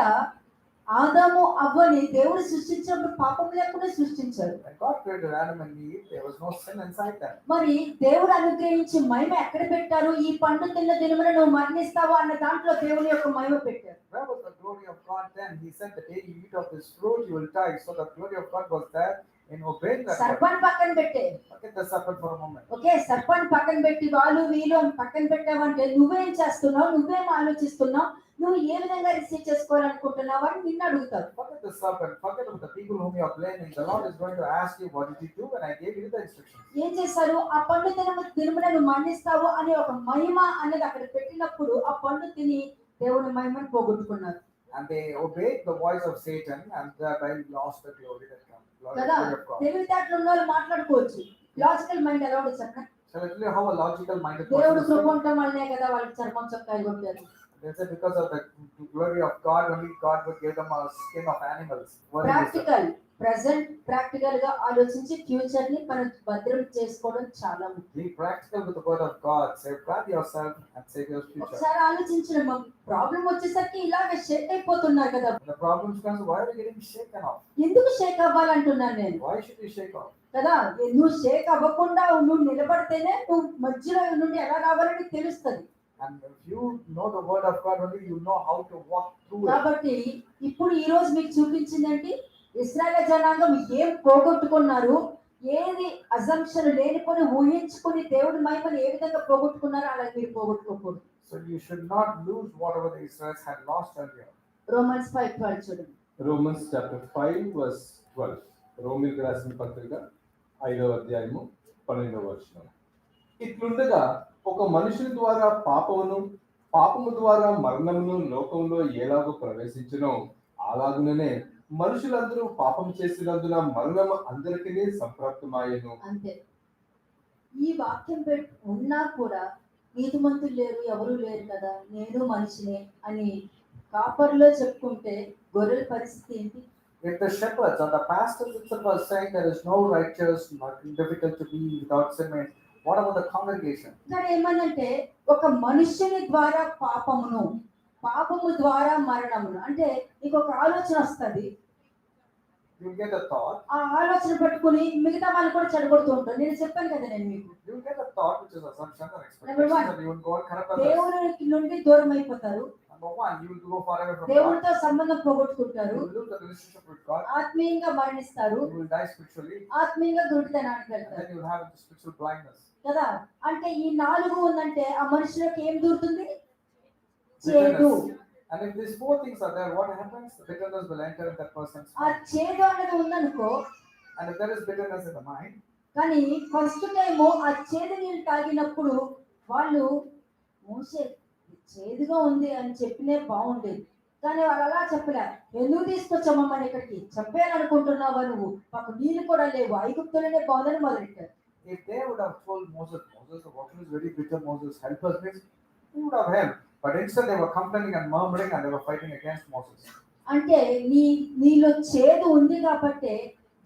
ఆదాము అవ్వని దేవుడు సృష్టించినప్పుడు పాపం లేకుండా సృష్టించారు. When God created Adam and Eve, there was no sin inside them. మరి దేవుడు అనుగ్రహించి మహిమ ఎక్కడ పెట్టారు? ఈ పండు తిన్న దినమున నువ్వు మరణిస్తావు అన్న దాంట్లో దేవుని యొక్క మహిమ పెట్టారు. Where was the glory of God then? He said, the day you eat of this fruit, you will die. So the glory of God was there in obeying that word. సర్పాన్ని పక్కన పెట్టే, Forget the serpent for a moment. Okay, సర్పాన్ని పక్కన పెట్టి వాళ్ళు వీళ్ళు అని పక్కన పెట్టావంటే నువ్వేం చేస్తున్నావు, నువ్వేం ఆలోచిస్తున్నావు, నువ్వు ఏ విధంగా రిసీవ్ చేసుకోవాలనుకుంటున్నావు అని నిన్ను అడుగుతారు. Forget the serpent. Forget about the people whom you are blaming. The Lord is going to ask you, what did you do when I gave you the instructions? ఏం చేశారు? ఆ పండు దినమున నువ్వు మరణిస్తావు అనే ఒక మహిమ అనేది అక్కడ పెట్టినప్పుడు ఆ పండు తిని దేవుని మహిమను పోగొట్టుకున్నారు. And they obeyed the voice of Satan and thereby lost the glory that comes. కదా, Glory of God. తెలివితేటలు ఉన్న వాళ్ళు మాట్లాడుకోవచ్చు. లాజికల్ మైండ్ ఎలా ఉంటుంది చెప్పండి? Shall I tell you how a logical minded దేవుడు person is? కృప ఉండటం వల్లనే కదా వాళ్ళకి చర్మం చొక్కాయలు కొట్టారు. They said because of the glory of God, only God would give them a skin of animals. What is this? Practical present practical గా ఆలోచించి future ని మనం భద్రం చేసుకోవడం చాలా ముఖ్యం. Be practical with the word of God. Safeguard yourself and save your future. ఒకసారి ఆలోచించిన ప్రాబ్లం వచ్చేసరికి ఇలాగే షేక్ అయిపోతున్నారు కదా. When the problems comes, why are you getting shaken off? ఎందుకు షేక్ అవ్వాలంటున్నాను నేను Why should you shake off? కదా. నువ్వు షేక్ అవ్వకుండా నువ్వు నిలబడితేనే నువ్వు మధ్యలో నుండి ఎలా రావాలని తెలుస్తుంది. And if you know the word of God only, you know how to walk through it. కాబట్టి ఇప్పుడు ఈ రోజు మీకు చూపించిందంటే ఇశ్రాయేలు జనాంగం ఏం పోగొట్టుకున్నారు, ఏది అజంప్షన్ లేనిపోని ఊహించుకుని దేవుడి మహిమను ఏ విధంగా పోగొట్టుకున్నారో అలా మీరు పోగొట్టుకోకూడదు. So you should not lose whatever the Israelites had lost earlier. Romans 5:12 చూడండి. Romans chapter 5 verse 12. రోమీయులకు రాసిన పత్రిక 5వ అధ్యాయము 12వ వచనం. ఇట్లుండగా ఒక మనుషుని ద్వారా పాపము ద్వారా మరణమును లోకంలో ఎలాగో ప్రవేశించునో అలాగుననే మనుషులందరూ పాపం చేసినందున మరణము అందరికీ సంప్రాప్తమాయెను. అంతే. ఈ వాక్యం ఉన్నా కూడా నీతిమంతులు లేరు, ఎవరు లేరు కదా, నేను మనిషినే అని కాపర్లో చెప్పుకుంటే గొర్రెల పరిస్థితి ఏంటి? If the shepherds or the pastors itself are saying there is no righteous, nothing difficult to be without sin, means what about the congregation? ఇక్కడ ఏమనంటే ఒక మనుష్యుని ద్వారా పాపము ద్వారా మరణమును అంటే నీకు ఒక ఆలోచన వస్తుంది. You get a thought. ఆ ఆలోచన పట్టుకుని మిగతా వాళ్ళు కూడా చెడగొడుతూ ఉంటారు. నేను చెప్పాను కదా నేను మీకు, You get a thought which is assumption or Number expectation one. that you will go and corrupt others. దేవునికి నుండి దూరం అయిపోతారు, Number one, you will go forever from God. దేవునితో సంబంధం You పోగొట్టుకుంటారు, will lose the relationship with God. ఆత్మీయంగా మరణిస్తారు, You will die spiritually. ఆత్మీయంగా గుడితనానికి And వెళ్తారు then you will have spiritual blindness. కదా. అంటే ఈ 4 ఉందంటే ఆ మనుషులకు ఏం దూరుతుంది? చేదు. Bitterness. And if these 4 things are there, what happens? The bitterness will enter in that person's ఆ mind. చేదు అనేది ఉందనుకో, And if there is bitterness in the mind, కానీ ఫస్ట్ టైము ఆ చేదు నీళ్ళు తాగినప్పుడు వాళ్ళు మోసే చేదుగా ఉంది అని చెప్పినే బాగుండేది, కానీ వాళ్ళు అలా చెప్పలే. ఎందుకు తీసుకొచ్చామమ్మని ఇక్కడికి, చెప్పాలనుకుంటున్నావా నువ్వు, మాకు నీళ్ళు కూడా లేవు, ఐగుప్తులోనే బాగుందని మొదలెట్టారు. if they would have told Moses, the water is very bitter, Moses, help us, means he would have helped. But instead they were complaining and murmuring and they were fighting against Moses. అంటే నీలో చేదు ఉంది కాబట్టి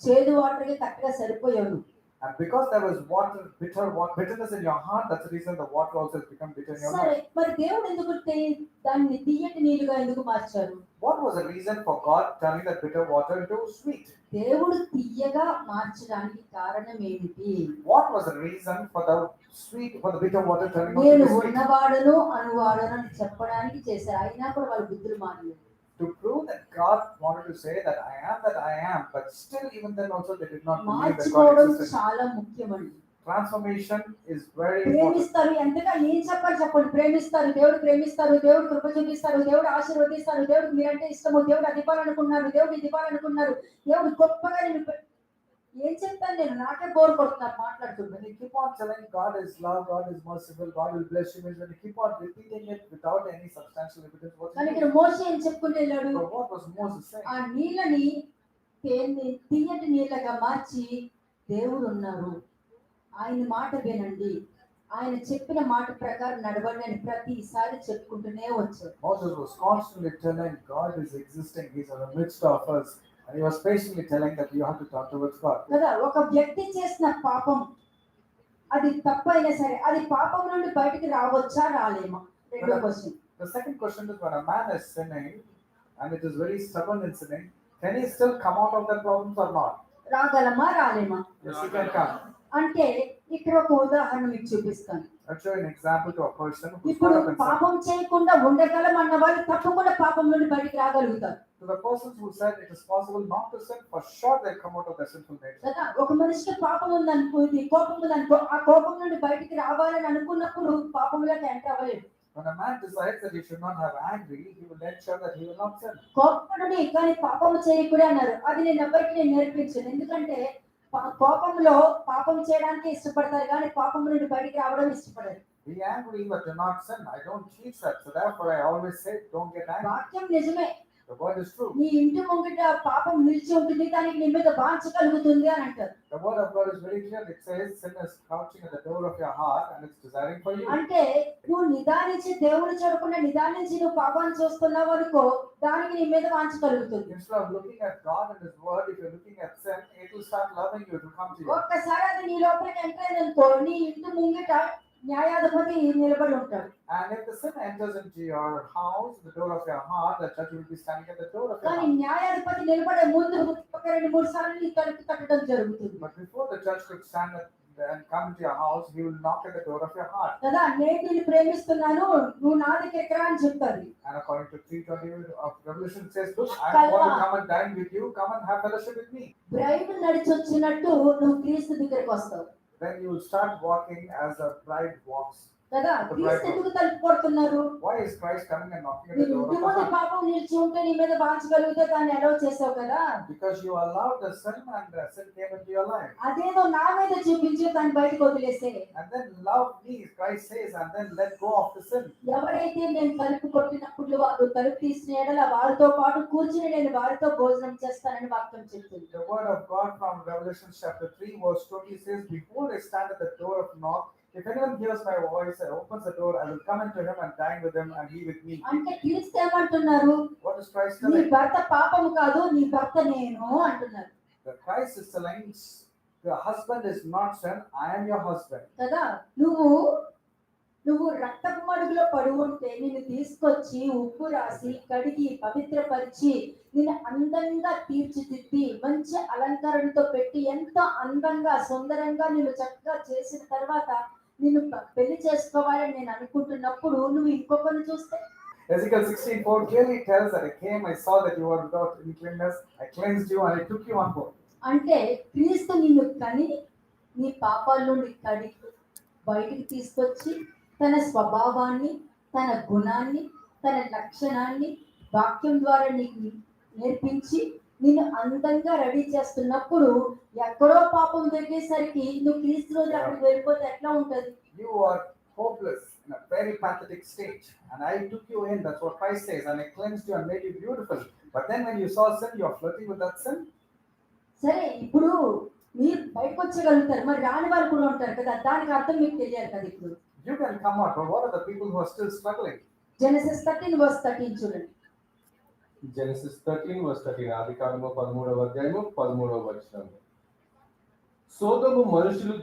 చేదు వాటర్కి కరెక్ట్గా సరిపోయావు. And because there was bitterness in your heart, that's the reason the water also has become bitter in your సరే, life. మరి దేవుడు ఎందుకు దాన్ని తీయటి నీళ్ళుగా ఎందుకు మార్చారు? What was the reason for God turning that bitter water into sweet? దేవుడు తీయగా మార్చడానికి కారణం ఏమిటి? What was the reason for the bitter water turning నేను into sweet? ఉన్నవాడను అనువాడను అని చెప్పడానికి చేశారు, అయినా కూడా వాళ్ళ బుద్ధులు మారలేదు. To prove that God wanted to say that I am, but still even then also they did not believe that God మార్చుకోవడం existed. చాలా ముఖ్యమండి. Transformation is very important. ప్రేమిస్తారు, ఎంతగా ఏం చెప్పండి, ప్రేమిస్తారు, దేవుడు ప్రేమిస్తారు, దేవుడు కృప చూపిస్తారు, దేవుడు ఆశీర్వదిస్తారు, దేవుడికి మీరంటే ఇష్టము, దేవుడు అది ఇవ్వాలనుకున్నారు, దేవుడు ఇది ఇవ్వాలనుకున్నారు, దేవుడు గొప్పగా ఏం చెప్తాను నేను, నాకే బోర్ కొడుతున్నారు మాట్లాడుతున్నాను. When you keep on telling God is love, God is merciful, God will bless you, when you keep on repeating it without any substantial evidence, కానీ ఇక్కడ మోషే ఏం చెప్పుకుంటూ వెళ్ళాడు? so what was Moses saying? ఆ నీళ్ళని తీయటి నీళ్ళగా మార్చి దేవుడు ఉన్నారు, ఆయన మాట వినండి, ఆయన చెప్పిన మాట ప్రకారం నడవండి అని ప్రతిసారి చెప్పుకుంటూనే వచ్చారు. Moses was constantly telling God is existing, He's in the midst of us, and he was patiently telling that you have to turn towards God. కదా, ఒక వ్యక్తి చేసిన పాపం అది తప్పైనా సరే అది పాపం నుండి బయటికి రావచ్చా రాలేమా? రెండో question. The second question is, when a man is sinning and it is very stubborn in sinning, can he still come out of that problems or not? రాగలమా రాలేమా? Yes, he can come. అంటే ఇక్కడ ఒక ఉదాహరణ మీకు చూపిస్తాను. I'll show you an example to a person who's ఇప్పుడు caught up in sin. పాపం చేయకుండా ఉండగలం అన్న వాళ్ళు తప్పకుండా పాపం నుండి బయటికి రాగలుగుతారు. To the persons who said it is possible not to sin, for sure they'll come out of their sinful nature. కదా, ఒక మనిషికి పాపం ఉందనుకోండి, కోపం ఉందనుకో, ఆ కోపం నుండి బయటికి రావాలని అనుకున్నప్పుడు పాపంలోకి ఎంటర్ అవ్వలేదు. When a man decides that he should not have angry, he will ensure that he will not sin. కోపపడి కానీ పాపం చేయకూడదు అన్నారు, అది నేను ఎవరికి నేర్పించాను. ఎందుకంటే కోపంలో పాపం చేయడానికి ఇష్టపడతారు కానీ పాపం నుండి బయటికి రావడం ఇష్టపడరు. Be angry but do not sin. I don't teach that. So therefore I always say don't get angry. వాక్యం నిజమే, The word is true. నీ ఇంటి ముంగిట పాపం నిలిచి ఉంటుంది, దానికి నీ మీద వాంఛ కలుగుతుంది అని అంటారు. The word of God is very clear. It says sin is crouching at the door of your heart and it's desiring for you. అంటే నువ్వు నిదానించి దేవుని చూడకుండా నిదానించి నువ్వు పాపాన్ని చూస్తున్నావు అనుకో, దానికి నీ మీద వాంఛ కలుగుతుంది. Instead of looking at God and His word, if you're looking at sin, it will start loving you to come to you. ఒక్కసారి అది నీ లోపలికి ఎంటర్ అయిందనుకో, నీ ఇంటి ముంగిట న్యాయాధిపతి నిలబడి ఉంటాడు. And if the sin enters into your house, the door of your heart, the judge will be standing at the door of your కానీ heart. న్యాయాధిపతి నిలబడే ముందు ఒక 2-3 సార్లు నీ తలుపు తట్టడం జరుగుతుంది. But before the judge could stand and come into your house, he will knock at the door of your heart. కదా, నేను నిన్ను ప్రేమిస్తున్నాను, నువ్వు నా దగ్గరికి రా అని చెప్తారు. And according to 3:20 of Revelation, it says, look, I want to come and dine with you, come and have fellowship with me. Braid నడిచి వచ్చినట్టు నువ్వు క్రీస్తు దగ్గరికి వస్తావు. Then you will start walking as a bride walks. కదా, క్రీస్తు ఎందుకు తలుపు కొడుతున్నారు? Why is Christ coming and knocking at నీ the door ఇంటి of the ముందు heart? పాపం నిలిచి ఉంటే నీ మీద వాంచగలిగితే దాన్ని అలౌ చేసావు కదా. Because you allowed the sin and the sin came into your life. అదేదో నా మీద చూపించి దాన్ని బయటకు వదిలేసే. And then love me, Christ says, and then let go of the sin. ఎవరైతే నేను తలుపు కొట్టినప్పుడు వారు తలుపు తీసిన యెడల వారితో పాటు కూర్చుని నేను వారితో భోజనం చేస్తానని వాక్యం చెప్తుంది. The word of God from Revelation chapter 3 verse 20 says, behold, I stand at the door of knock. If anyone hears my voice and opens the door, I will come into him and dine with him and he with me. అంటే క్రీస్తు ఏమంటున్నారు? What is Christ నీ telling? భర్త పాపము కాదు, నీ భర్త నేను అంటున్నారు The Christ is telling, the husband is not sin, I am your husband. కదా. నువ్వు రక్తపు మడుగులో పడి ఉంటే నిన్ను తీసుకొచ్చి ఉప్పు రాసి కడిగి పవిత్రపరిచి నిన్ను అందంగా తీర్చిదిద్ది మంచి అలంకరణతో పెట్టి ఎంతో అందంగా సుందరంగా నిన్ను చక్కగా చేసిన తర్వాత నిన్ను పెళ్లి చేసుకోవాలని నేను అనుకుంటున్నప్పుడు నువ్వు ఇంకొకరిని చూస్తే Ezekiel 16:4 clearly tells that I came, I saw that you were without uncleanness, I cleansed you and I took you on board. అంటే క్రీస్తు నిన్ను కని నీ పాపాల నుండి కడిగి బయటికి తీసుకొచ్చి తన స్వభావాన్ని, తన గుణాన్ని, తన లక్షణాన్ని వాక్యం ద్వారా నీకు నేర్పించి నిన్ను అందంగా రెడీ చేస్తున్నప్పుడు ఎక్కడో పాపం దొరికేసరికి నువ్వు క్రీస్తు రోజు అక్కడికి వెళ్ళిపోతే ఎట్లా ఉంటది? You are hopeless in a very pathetic state and I took you in, that's what Christ says, and I cleansed you and made you beautiful. But then when you saw sin, you are flirting with that sin. సరే, ఇప్పుడు మీరు బయటకు వచ్చగలుగుతారు, మరి రాని వారు కూడా ఉంటారు కదా, దానికి అర్థం మీకు తెలియాలి కదా. ఇప్పుడు You can come out, but what are the people who are still struggling? Genesis 13:13 చూడండి. జెనసిస్ 13:13 ఆదికాండము 13వ అధ్యాయము 13వ వచనం. సోదోము మనుషులు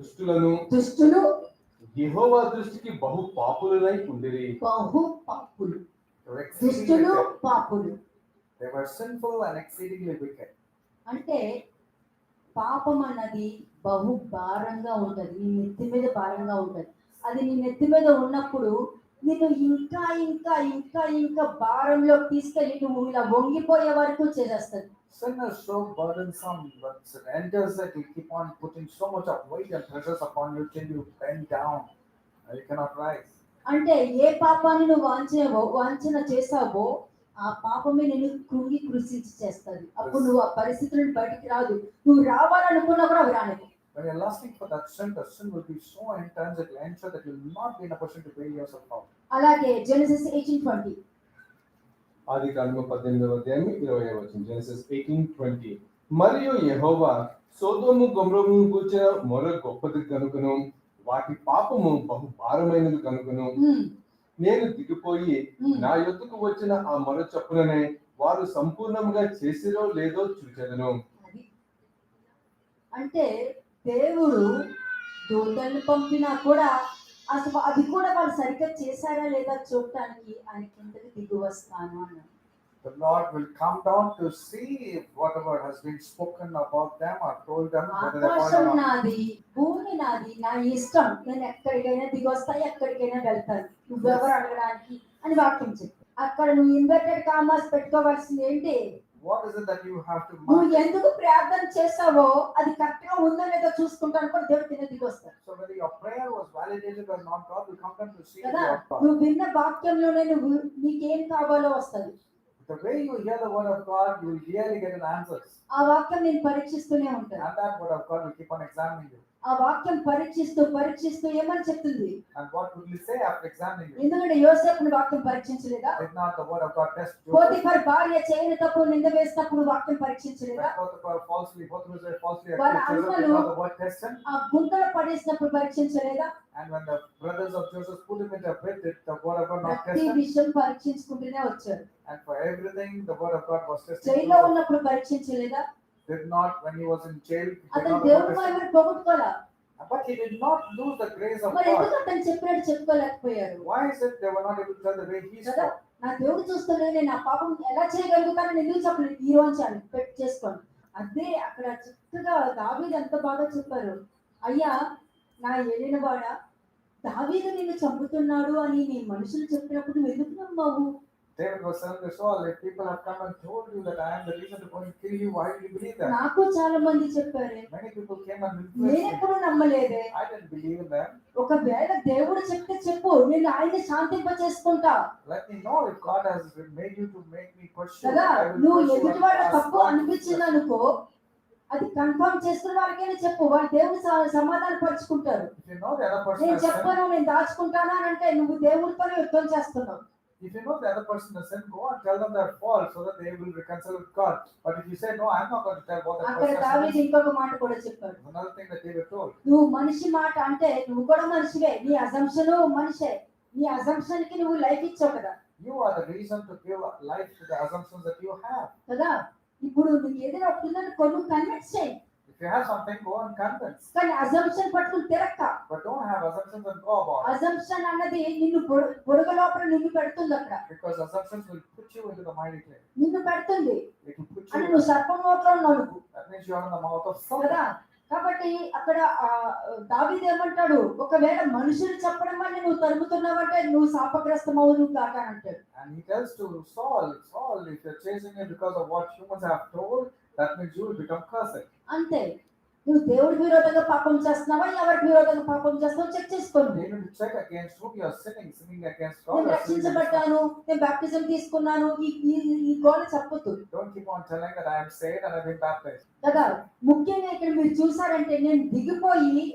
దుష్టులను దుష్టులు యెహోవా దృష్టికి బహు పాపులై ఉండిరి. బహు పాపులు, They were exceedingly దుష్టులు wicked. పాపులు They were sinful and exceedingly wicked. అంటే పాపం అన్నది బహు భారంగా ఉంటది, నీ నెత్తి మీద భారంగా ఉంటది. అది నీ నెత్తి మీద ఉన్నప్పుడు నిన్ను ఇంకా ఇంకా ఇంకా ఇంకా భారంలో తీసుకెళ్ళి నువ్వు ఇలా వంగిపోయే వరకు చేసేస్తుంది. Sin is so burdensome, but it enters that you keep on putting so much of weight and pressures upon you till you bend down and you cannot rise. అంటే ఏ పాపాన్ని నువ్వు వాంఛన చేసావో ఆ పాపమే నేను కృంగి కృషించి చేస్తుంది. అప్పుడు నువ్వు ఆ పరిస్థితి నుండి బయటికి రాదు. నువ్వు రావాలనుకున్నా కూడా అవి రానివ్వు. When you're lusting for that sin, the sin will be so intense it will ensure that you will not be in a position to bail yourself out. అలాగే Genesis 18:20 ఆదికాండము 18వ అధ్యాయము 20వ వచనం. జెనసిస్ 18:20 మరియు యెహోవా సొదొము గొమొరను గూర్చిన మొర గొప్పది కనుకను వాటి పాపము బహు భారమైనది కనుకను నేను దిగిపోయి నా యొద్దకు వచ్చిన ఆ మొర చొప్పుననే వారు సంపూర్ణంగా చేసిరో లేదో చూచెదను. అంటే దేవుడు దూతలను పంపినా కూడా అసలు అది కూడా వాళ్ళు సరిగ్గా చేశారా లేదా చూడటానికి ఆయన కిందకి దిగి వస్తాను అన్నాడు. The Lord will come down to see if whatever has been spoken about them or told them whether they ఆకాశం follow or not. నాది, భూమి నాది, నా ఇష్టం, నేను ఎక్కడికైనా దిగొస్తా, ఎక్కడికైనా వెళ్తాను, నువ్వెవరు అడగడానికి అని వాక్యం చెప్పి అక్కడ నువ్వు ఇన్వర్టెడ్ కామర్స్ పెట్టుకోవాల్సింది ఏంటి? What is it that you have to నువ్వు mark? ఎందుకు ప్రార్థన చేసావో అది కరెక్ట్ గా ఉందో లేదో చూసుకుంటాను కూడా దేవుడు కింద దిగి వస్తాడు So whether your prayer was validated or not, God will come down to see కదా. your thought. నువ్వు విన్న వాక్యంలోనే నువ్వు నీకేం కావాలో వస్తుంది. The way you hear the word of God, you will really get an answers. ఆ వాక్యం నేను పరీక్షిస్తూనే ఉంటాను. And that word of God will keep on examining you. ఆ వాక్యం పరీక్షిస్తూ ఏమని చెప్తుంది? And what will you say after examining you? ఎందుకంటే యోసేపుని వాక్యం పరీక్షించలేదా? Did not the word of God test Joseph? Potiphar భార్య చేయని తప్పు నింద వేసినప్పుడు వాక్యం పరీక్షించలేదా? When Potiphar falsely వాళ్ళ accused Joseph, did not the word test him? ఆ గుంటలో పడేసినప్పుడు పరీక్షించలేదా? And when the brothers of Joseph put him into a pit, did the word of God not test ప్రతి him? విషయం పరీక్షించుకుంటూనే వచ్చాడు. And for everything, the word of God was tested. జైల్లో ఉన్నప్పుడు పరీక్షించలేదా? Did not, when he was in jail, he did అతను not దేవుడు test him. మహిమను పోగొట్టుకోలా. But he did not lose the grace of మరి God. ఎందుకు అతను చెప్పినట్టు చెప్పుకోలేకపోయారు? Why is it they were not able to tell the way he కదా, spoke? నా దేవుడు చూస్తూనే నేను ఆ పాపం ఎలా చేయగలుగుతానని ఎందుకు చెప్పలేదు? ఈ రోజు అని పెట్టి చేసుకోండి. అదే అక్కడ చక్కగా దావీదు ఎంత బాగా చెప్పారు. అయ్యా నా ఏలినవాడ, దావీదు నిన్ను చంపుతున్నాడు అని నీ మనుషులు చెప్పినప్పుడు నువ్వు ఎందుకు నమ్మావు? David was telling the Saul, if people have come and told you that I am the reason to go and kill you, why did you believe that? నాకు చాలా మంది చెప్పారు, Many people came and influenced me. నేనెప్పుడు నమ్మలేదే. I didn't believe in them. ఒకవేళ దేవుడు చెప్తే చెప్పు, నేను ఆయన్ని శాంతింప చేసుకుంటా Let me know if God has made you to make me question. కదా. I will నువ్వు pursue ఎదుటి and వాళ్ళ ask తప్పు God. అనిపించింది అనుకో, అది కన్ఫర్మ్ చేసుకున్న వాళ్ళకైనా చెప్పు, వాళ్ళు దేవుడు సమాధాన పరుచుకుంటారు. If you know the other person నేను has sinned, చెప్పను, నేను దాచుకుంటానా అని అంటే నువ్వు దేవుడితో యుద్ధం చేస్తున్నావు. If you know the other person has sinned, go and tell them their fault so that they will reconcile with God. But if you say, no, I'm not going to tell what that అక్కడ person has దావీదు done, ఇంకొక మాట కూడా చెప్పాడు. another thing that David told. నువ్వు మనిషి మాట అంటే నువ్వు కూడా మనిషివే, నీ అజంప్షన్ మనిషే, నీ అజంప్షన్ కి నువ్వు లైఫ్ ఇచ్చావు కదా You are the reason to give life to the assumptions that you have. కదా. ఇప్పుడు నీకు ఏదైనా ఒకటి ఉందని నువ్వు కన్విన్స్ చేయి, If you have something, go and convince. కానీ అజంప్షన్ పట్టుకుని తిరక్క. But don't have assumptions and go about it. Assumption అన్నది నిన్ను పొడుగు లోపల నిన్ను పెడుతుంది అక్కడ, Because assumptions will put you into the mighty clay. నిన్ను పెడుతుంది It will put అంటే you. నువ్వు సర్పం నోట్లో ఉన్నావు నువ్వు That means you are in the mouth of కదా. something. కాబట్టి అక్కడ దావీదు ఏమంటాడు, ఒకవేళ మనుషులు చెప్పడం వల్ల నువ్వు తరుముతున్నావంటే నువ్వు శాపగ్రస్తమవు నువ్వు కాక అని అంటాడు. And he tells to Saul, if you're chasing him because of what humans have told, that means you will become cursed. అంతే, నువ్వు దేవుడి విరోధంగా పాపం చేస్తున్నావా ఎవరికి విరోధంగా పాపం చేస్తున్నావా చెక్ చేసుకోండి. You need to check against whom you are sinning against God. నేను or sinning against రక్షించబడ్డాను, నేను బాప్టిజం తీసుకున్నాను, ఈ గోల్ చెప్పొద్దు God. Don't keep on telling that I am saved and I've been baptized. కదా. ముఖ్యంగా ఇక్కడ మీరు చూసారంటే నేను దిగిపోయి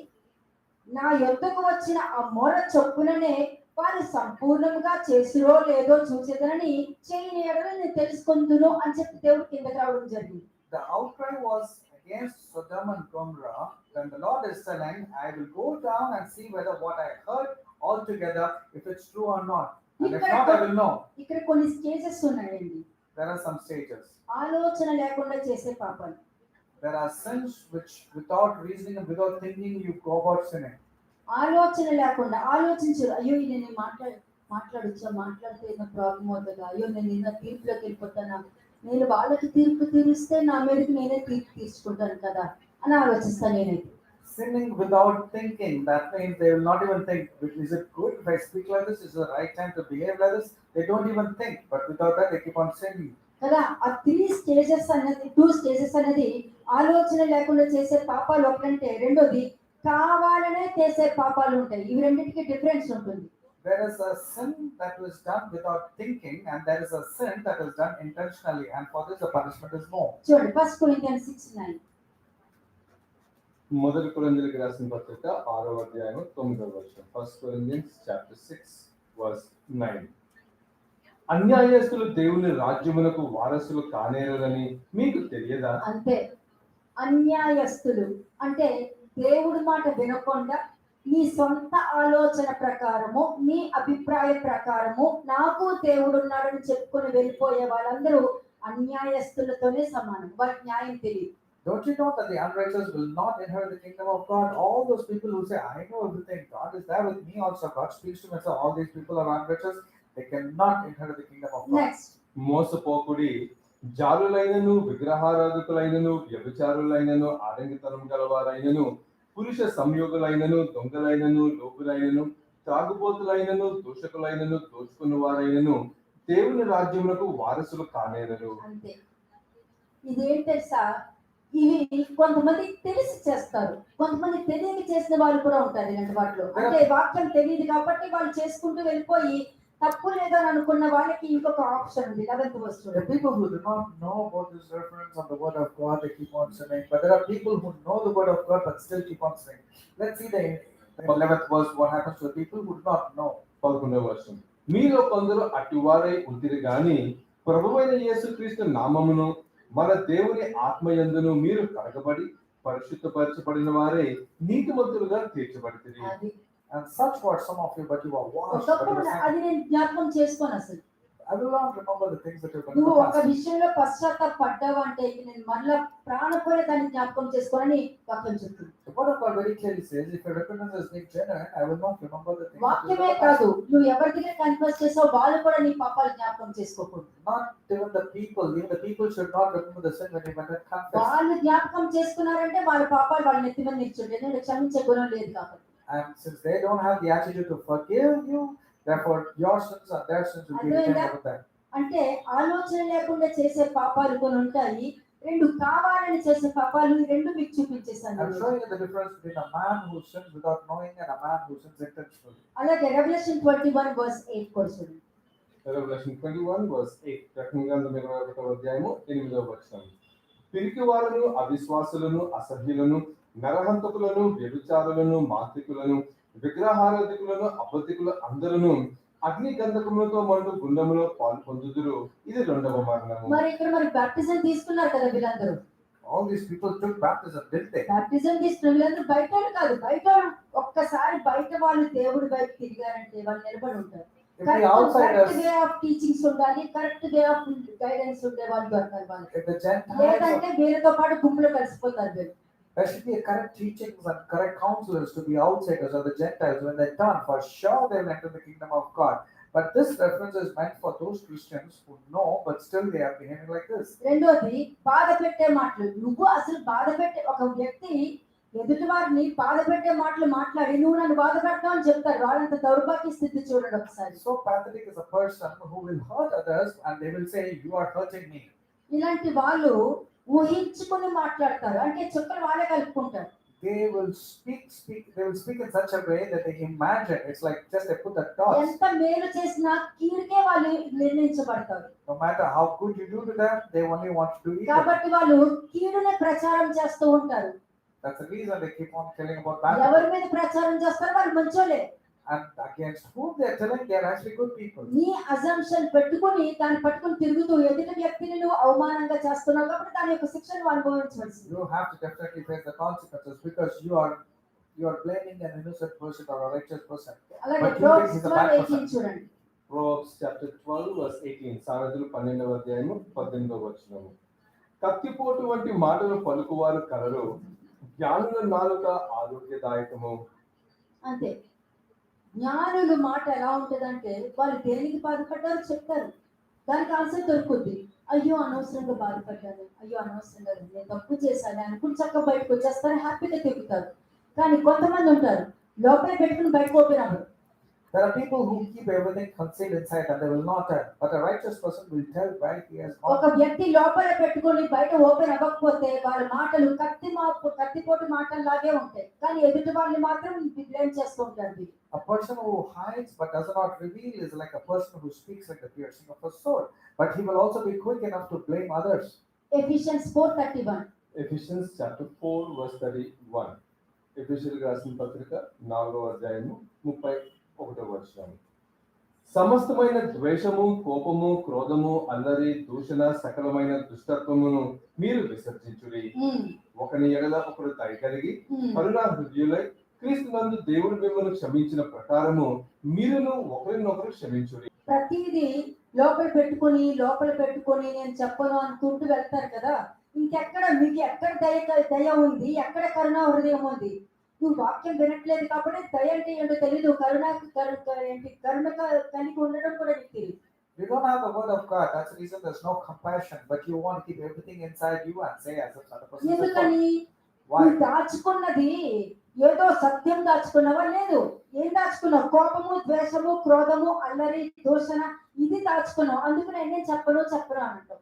నా యొద్దకు వచ్చిన ఆ మొర చొప్పుననే వారు సంపూర్ణంగా చేసిరో లేదో చూసేదనని చేయని ఎడల నేను తెలుసుకుందును అని చెప్పి దేవుడు కిందకి రావడం జరిగింది. The outcry was against Sodom and Gomorrah when the Lord is telling, I will go down and see whether what I heard altogether, if it's true or not. And if not, I will know. ఇక్కడ కొన్ని stages ఉన్నాయండి. There are some stages. ఆలోచన లేకుండా చేసే పాపాలు. There are sins which without reasoning and without thinking you go about sinning. ఆలోచన లేకుండా ఆలోచించరు, అయ్యో ఇది నేను మాట్లాడితే ఏదో ప్రాబ్లం అవుతుందా, అయ్యో నేను నిన్న తీర్పులోకి వెళ్ళిపోతానా, నేను వాళ్ళకి తీర్పు తీరిస్తే నా మీదకి నేనే తీర్పు తీసుకుంటాను కదా అని ఆలోచిస్తాను నేనైతే. Sinning without thinking, that means they will not even think, is it good if I speak like this? Is it the right time to behave like this? They don't even think, but without that they keep on sinning. కదా. ఆ 2 stages అనేది ఆలోచన లేకుండా చేసే పాపాలు ఒకటంటే, రెండోది కావాలనే చేసే పాపాలు ఉంటాయి. ఇవి రెండింటికి డిఫరెన్స్ ఉంటుంది. There is a sin that was done without thinking, and there is a sin that is done intentionally, and for this the punishment is more. చూడండి 1 Corinthians 6:9. మొదటి కొరింథీయులకు రాసిన పత్రిక 6వ అధ్యాయం 9వ వచనం. 1 Corinthians chapter 6 verse 9. అన్యాయస్తులు దేవుని రాజ్యమునకు వారసులు కానేరని మీకు తెలియదా? అంతే, అన్యాయస్తులు అంటే దేవుడి మాట వినకుండా నీ సొంత ఆలోచన ప్రకారము, నీ అభిప్రాయ ప్రకారము నాకు దేవుడు ఉన్నాడని చెప్పుకొని వెళ్ళిపోయే వాళ్ళందరూ అన్యాయస్తులతోనే సమానం. వాళ్ళకి న్యాయం తెలియదు. Don't you know that the unrighteous will not inherit the kingdom of God? All those people who say, I know everything, God is there with me also, God speaks to me, so all these people are unrighteous, they cannot inherit the kingdom of God. Next, మోసపోకుడి, జారులైనను విగ్రహారాధకులైనను వ్యభిచారులైనను ఆడంగితనం గలవారైనను పురుష సంయోగులైనను దొంగలైనను లోపులైనను త్రాగుబోతులైనను దూషకులైనను దోచుకున్న వారైనను దేవుని రాజ్యమునకు వారసులు కానేరరు. అంతే. ఇదేం తెలుసా, ఇవి కొంతమంది తెలిసి చేస్తారు, కొంతమంది తెలియక చేసిన వాళ్ళు కూడా ఉంటారు ఇలాంటి వాటిలో. అంటే వాక్యం తెలియదు కాబట్టి వాళ్ళు చేసుకుంటూ వెళ్ళిపోయి తప్పు లేదని అనుకున్న వాళ్ళకి ఇంకొక ఆప్షన్ ఉంది. 11th verse. The people who do not know about this reference on the word of God, they keep on sinning. But there are people who know the word of God but still keep on sinning. Let's see the 11th verse, what happens to the people who do not know. 11వ వచనం. మీలో కొందరు అటువారై ఉంటిరి గాని ప్రభువైన యేసుక్రీస్తు నామమును మన దేవుని ఆత్మయందును మీరు కడగబడి పరిశుద్ధపరచబడిన వారే నీతిమంతులుగా తీర్చబడితిరి. And such were some of you, but you are washed. అది నేను జ్ఞాపకం చేసుకోను అసలు. I will not remember the things that you've done. నువ్వు ఒక విషయంలో పశ్చాత్తాపడ్డావు అంటే నేను మళ్ళా ప్రాణపోయిన దాన్ని జ్ఞాపకం చేసుకోవాలని వాక్యం చెప్తుంది. The word of God very clearly says, if your repentance is being genuine, I will not remember the things. వాక్యమే కాదు, నువ్వు ఎవరికైనా కన్ఫెస్ చేసావు వాళ్ళు కూడా నీ పాపాలు జ్ఞాపకం చేసుకోకూడదు. Not even the people should not remember the sin when you went and confessed. వాళ్ళు జ్ఞాపకం చేసుకున్నారంటే వాళ్ళ పాపాలు వాళ్ళ నెత్తి మీద నిల్చుంటే నేను క్షమించే గుణం లేదు కాబట్టి. And since they don't have the attitude to forgive you, therefore your sins and their sins will be retained with them. అంటే ఆలోచన లేకుండా చేసే పాపాలు కొన్ని ఉంటాయి, రెండు కావాలని చేసే పాపాలు, ఈ రెండు మీకు చూపించేసాను. I'm showing you the difference between a man who sins without knowing and a man who sins intentionally. అలాగే Revelation 21 verse 8 కూడా చూడండి. Revelation 21 verse 8. ప్రకటన గ్రంథం 21వ అధ్యాయము 8వ వచనం. పిరికివారును అవిశ్వాసులను అసభ్యులను నరహంతకులను వ్యభిచారులను మాంత్రికులను విగ్రహారాధికులను అబద్ధికులు అందరూ అగ్ని గంధకములతో మండు గుండములో పాలు పొందుదురు, ఇది రెండవ మరణము. మరి ఇక్కడ మరి బాప్టిజం తీసుకున్నారు కదా వీళ్ళందరూ. All these people took baptism, didn't they? Baptism తీసుకున్న వీళ్ళందరూ బయట వాళ్ళు కాదు. బయట ఒక్కసారి బయట వాళ్ళు దేవుడి వైపు తిరిగారంటే వాళ్ళు నిలబడి ఉంటారు. If the outsiders, correct way of teachings ఉండాలి, కరెక్ట్ వే ఆఫ్ గైడెన్స్ ఉండే వాళ్ళు దొరకాలి వాళ్ళకి. if the Gentiles, లేదంటే వీళ్ళతో పాటు గుంపులో కలిసిపోతారు వీళ్ళు. there should be a correct teachings and correct counselors to the outsiders or the Gentiles. When they turn, for sure they will enter the kingdom of God. But this reference is meant for those Christians who know, but still they are behaving like this. రెండోది బాధ పెట్టే మాటలు. నువ్వు అసలు బాధ పెట్టే ఒక వ్యక్తి ఎదుటి వారిని బాధ పెట్టే మాటలు మాట్లాడి నువ్వు నన్ను బాధ పెడతావు అని చెప్తారు. వాళ్ళంత దౌర్భాగ్య స్థితి చూడండి ఒకసారి. So pathetic is a person who will hurt others and they will say, "You are hurting me." ఇలాంటి వాళ్ళు ఊహించుకొని మాట్లాడతారు. అంటే చుక్కలు వాళ్ళే కలుపుకుంటారు. They will speak. They will speak in such a way that they imagine it's like just they put the dots. ఎంత మేలు చేసినా కీడుకే వాళ్ళు నిర్ణయించబడతారు. No matter how good you do to them, they only want to eat it. కాబట్టి వాళ్ళు కీడునే ప్రచారం చేస్తూ ఉంటారు. That's the reason they keep on telling about bad. ఎవరి మీద ప్రచారం చేస్తారు? వాళ్ళు మంచోలే. And against whom they are telling, they are actually good people. నీ అజంప్షన్ పెట్టుకొని దాన్ని పట్టుకొని తిరుగుతూ ఎదుటి వ్యక్తిని నువ్వు అవమానంగా చేస్తున్నావు కాబట్టి దాని యొక్క శిక్షను అనుభవించవలసింది. You have to definitely face the consequences because you are blaming an innocent person or a righteous person. అలాగే But you think Proverbs he's a bad 12:18 person. చూడండి. Proverbs chapter 12 verse 18, సామెతలు 12వ అధ్యాయము 18వ వచనము. కత్తిపోటు వంటి మాటలు పలుకువారు కలరు, జ్ఞానుల నాలుక ఆరోగ్యదాయకము. అంతే. జ్ఞానుల మాట ఎలా ఉంటదంటే వాళ్ళు దేనికి బాధపడ్డారో చెప్తారు, దానికి ఆన్సర్ దొరుకుద్ది. అయ్యో అనవసరంగా బాధపడ్డాను, అయ్యో అనవసరంగా నేను తప్పు చేశాను అనుకుని చక్కగా బయటకు వచ్చేస్తారు, హ్యాపీగా తిరుగుతారు. కానీ కొంతమంది ఉంటారు లోపల పెట్టుకుని బయటకు open. There are people who keep everything concealed inside and they will not tell. But a righteous person will tell where he has ఒక gone. వ్యక్తి లోపల పెట్టుకొని బయట ఓపెన్ అవ్వకపోతే వాళ్ళ మాటలు కత్తిపోటు మాటల్లాగే ఉంటాయి. కానీ ఎదుటి వాళ్ళని మాత్రం బ్లేమ్ చేస్తూ ఉంటారు. A person who hides but does not reveal is like a person who speaks like the piercing of a sword. But he will also be quick enough to blame others. Ephesians 4:31. Ephesians chapter 4 verse 31. ఎఫెసీయులకు రాసిన పత్రిక 4వ అధ్యాయము 31వ వచనం. సమస్తమైన ద్వేషము, కోపము, క్రోధము, అల్లరి, దూషణ, సకలమైన దుష్టత్వమును మీరు విసర్జించుడి. ఒకని ఎడల ఒకడు దయ కలిగి కరుణా హృదయులై క్రీస్తునందు దేవుడు మిమ్మల్ని క్షమించిన ప్రకారము మీరును ఒకరినొకరు క్షమించుడి. ప్రతిదీ లోపల పెట్టుకొని నేను చెప్పను అనుకుంటూ వెళ్తారు కదా. ఇంకెక్కడ మీకు ఎక్కడ దయ ఉంది, ఎక్కడ కరుణ హృదయం ఉంది? నువ్వు వాక్యం వినట్లేదు కాబట్టి దయ అంటే ఏంటో తెలియదు, కరుణ కలిగి ఉండడం కూడా నీకు తెలియదు. You don't have the word of God. That's the reason there's no compassion. But you want to keep everything inside you and say as if other person is ఎందుకని? Why? నువ్వు దాచుకున్నది ఏదో సత్యం దాచుకున్నావా? లేదు. ఏం దాచుకున్నావు? కోపము, ద్వేషము, క్రోధము, అల్లరి, దూషణ, ఇది దాచుకున్నావు. అందుకు నేను చెప్పను అంటావు.